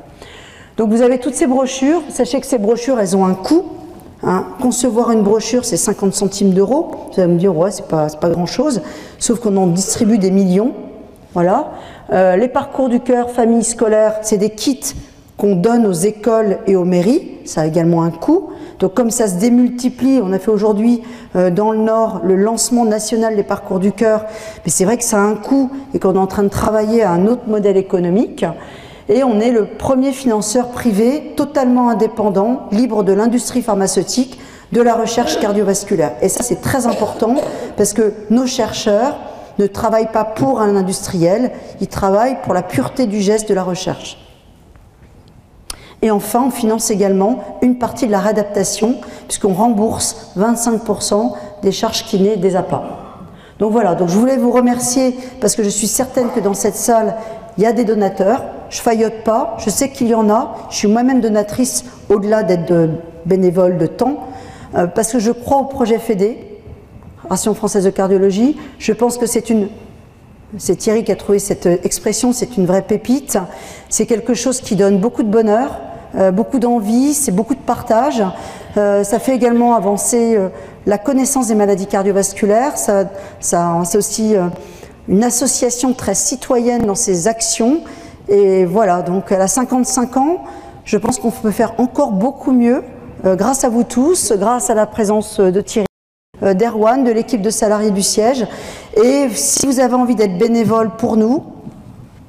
Donc vous avez toutes ces brochures. Sachez que ces brochures, elles ont un coût. Hein. Concevoir une brochure, c'est 50 centimes d'euros. Vous allez me dire, ouais, c'est pas grand-chose. Sauf qu'on en distribue des millions. Voilà. Les parcours du cœur, famille scolaire, c'est des kits qu'on donne aux écoles et aux mairies. Ça a également un coût. Donc comme ça se démultiplie, on a fait aujourd'hui dans le Nord le lancement national des parcours du cœur, mais c'est vrai que ça a un coût et qu'on est en train de travailler à un autre modèle économique. Et on est le premier financeur privé totalement indépendant, libre de l'industrie pharmaceutique, de la recherche cardiovasculaire. Et ça c'est très important parce que nos chercheurs ne travaillent pas pour un industriel, ils travaillent pour la pureté du geste de la recherche. Et enfin, on finance également une partie de la réadaptation, puisqu'on rembourse 25% des charges kinés des APA. Donc voilà, donc je voulais vous remercier, parce que je suis certaine que dans cette salle, il y a des donateurs. Je faillote pas, je sais qu'il y en a. Je suis moi-même donatrice, au-delà d'être bénévole de temps, parce que je crois au projet FEDE, Fédération Française de Cardiologie. Je pense que c'est Thierry qui a trouvé cette expression, c'est une vraie pépite. C'est quelque chose qui donne beaucoup de bonheur, beaucoup d'envie, c'est beaucoup de partage. Ça fait également avancer la connaissance des maladies cardiovasculaires. C'est aussi une association très citoyenne dans ses actions. Et voilà, donc elle a 55 ans. Je pense qu'on peut faire encore beaucoup mieux grâce à vous tous, grâce à la présence de Thierry, d'Erwan, de l'équipe de salariés du siège. Et si vous avez envie d'être bénévole pour nous,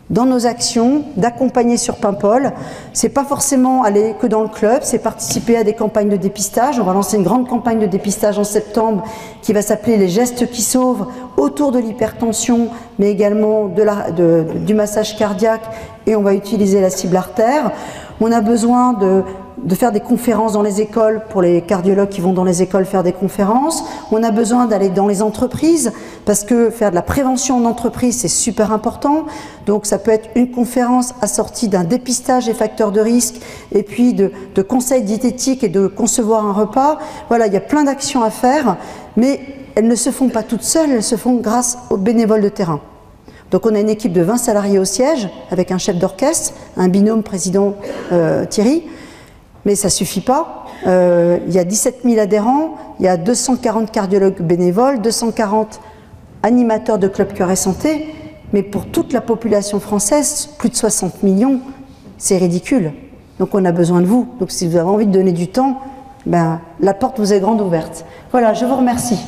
dans nos actions, d'accompagner sur Paimpol, c'est pas forcément aller que dans le club, c'est participer à des campagnes de dépistage. On va lancer une grande campagne de dépistage en septembre qui va s'appeler les gestes qui sauvent, autour de l'hypertension, mais également du massage cardiaque, et on va utiliser la cible artère. On a besoin de faire des conférences dans les écoles, pour les cardiologues qui vont dans les écoles faire des conférences. On a besoin d'aller dans les entreprises, parce que faire de la prévention en entreprise, c'est super important. Donc ça peut être une conférence assortie d'un dépistage des facteurs de risque, et puis de conseils diététiques et de concevoir un repas. Voilà, il y a plein d'actions à faire, mais elles ne se font pas toutes seules, elles se font grâce aux bénévoles de terrain. Donc on a une équipe de 20 salariés au siège, avec un chef d'orchestre, un binôme président Thierry, mais ça ne suffit pas. Il y a 17 000 adhérents, il y a 240 cardiologues bénévoles, 240 animateurs de clubs cœur et santé, mais pour toute la population française, plus de 60 millions, c'est ridicule. Donc on a besoin de vous. Donc si vous avez envie de donner du temps, ben, la porte vous est grande ouverte. Voilà, je vous remercie.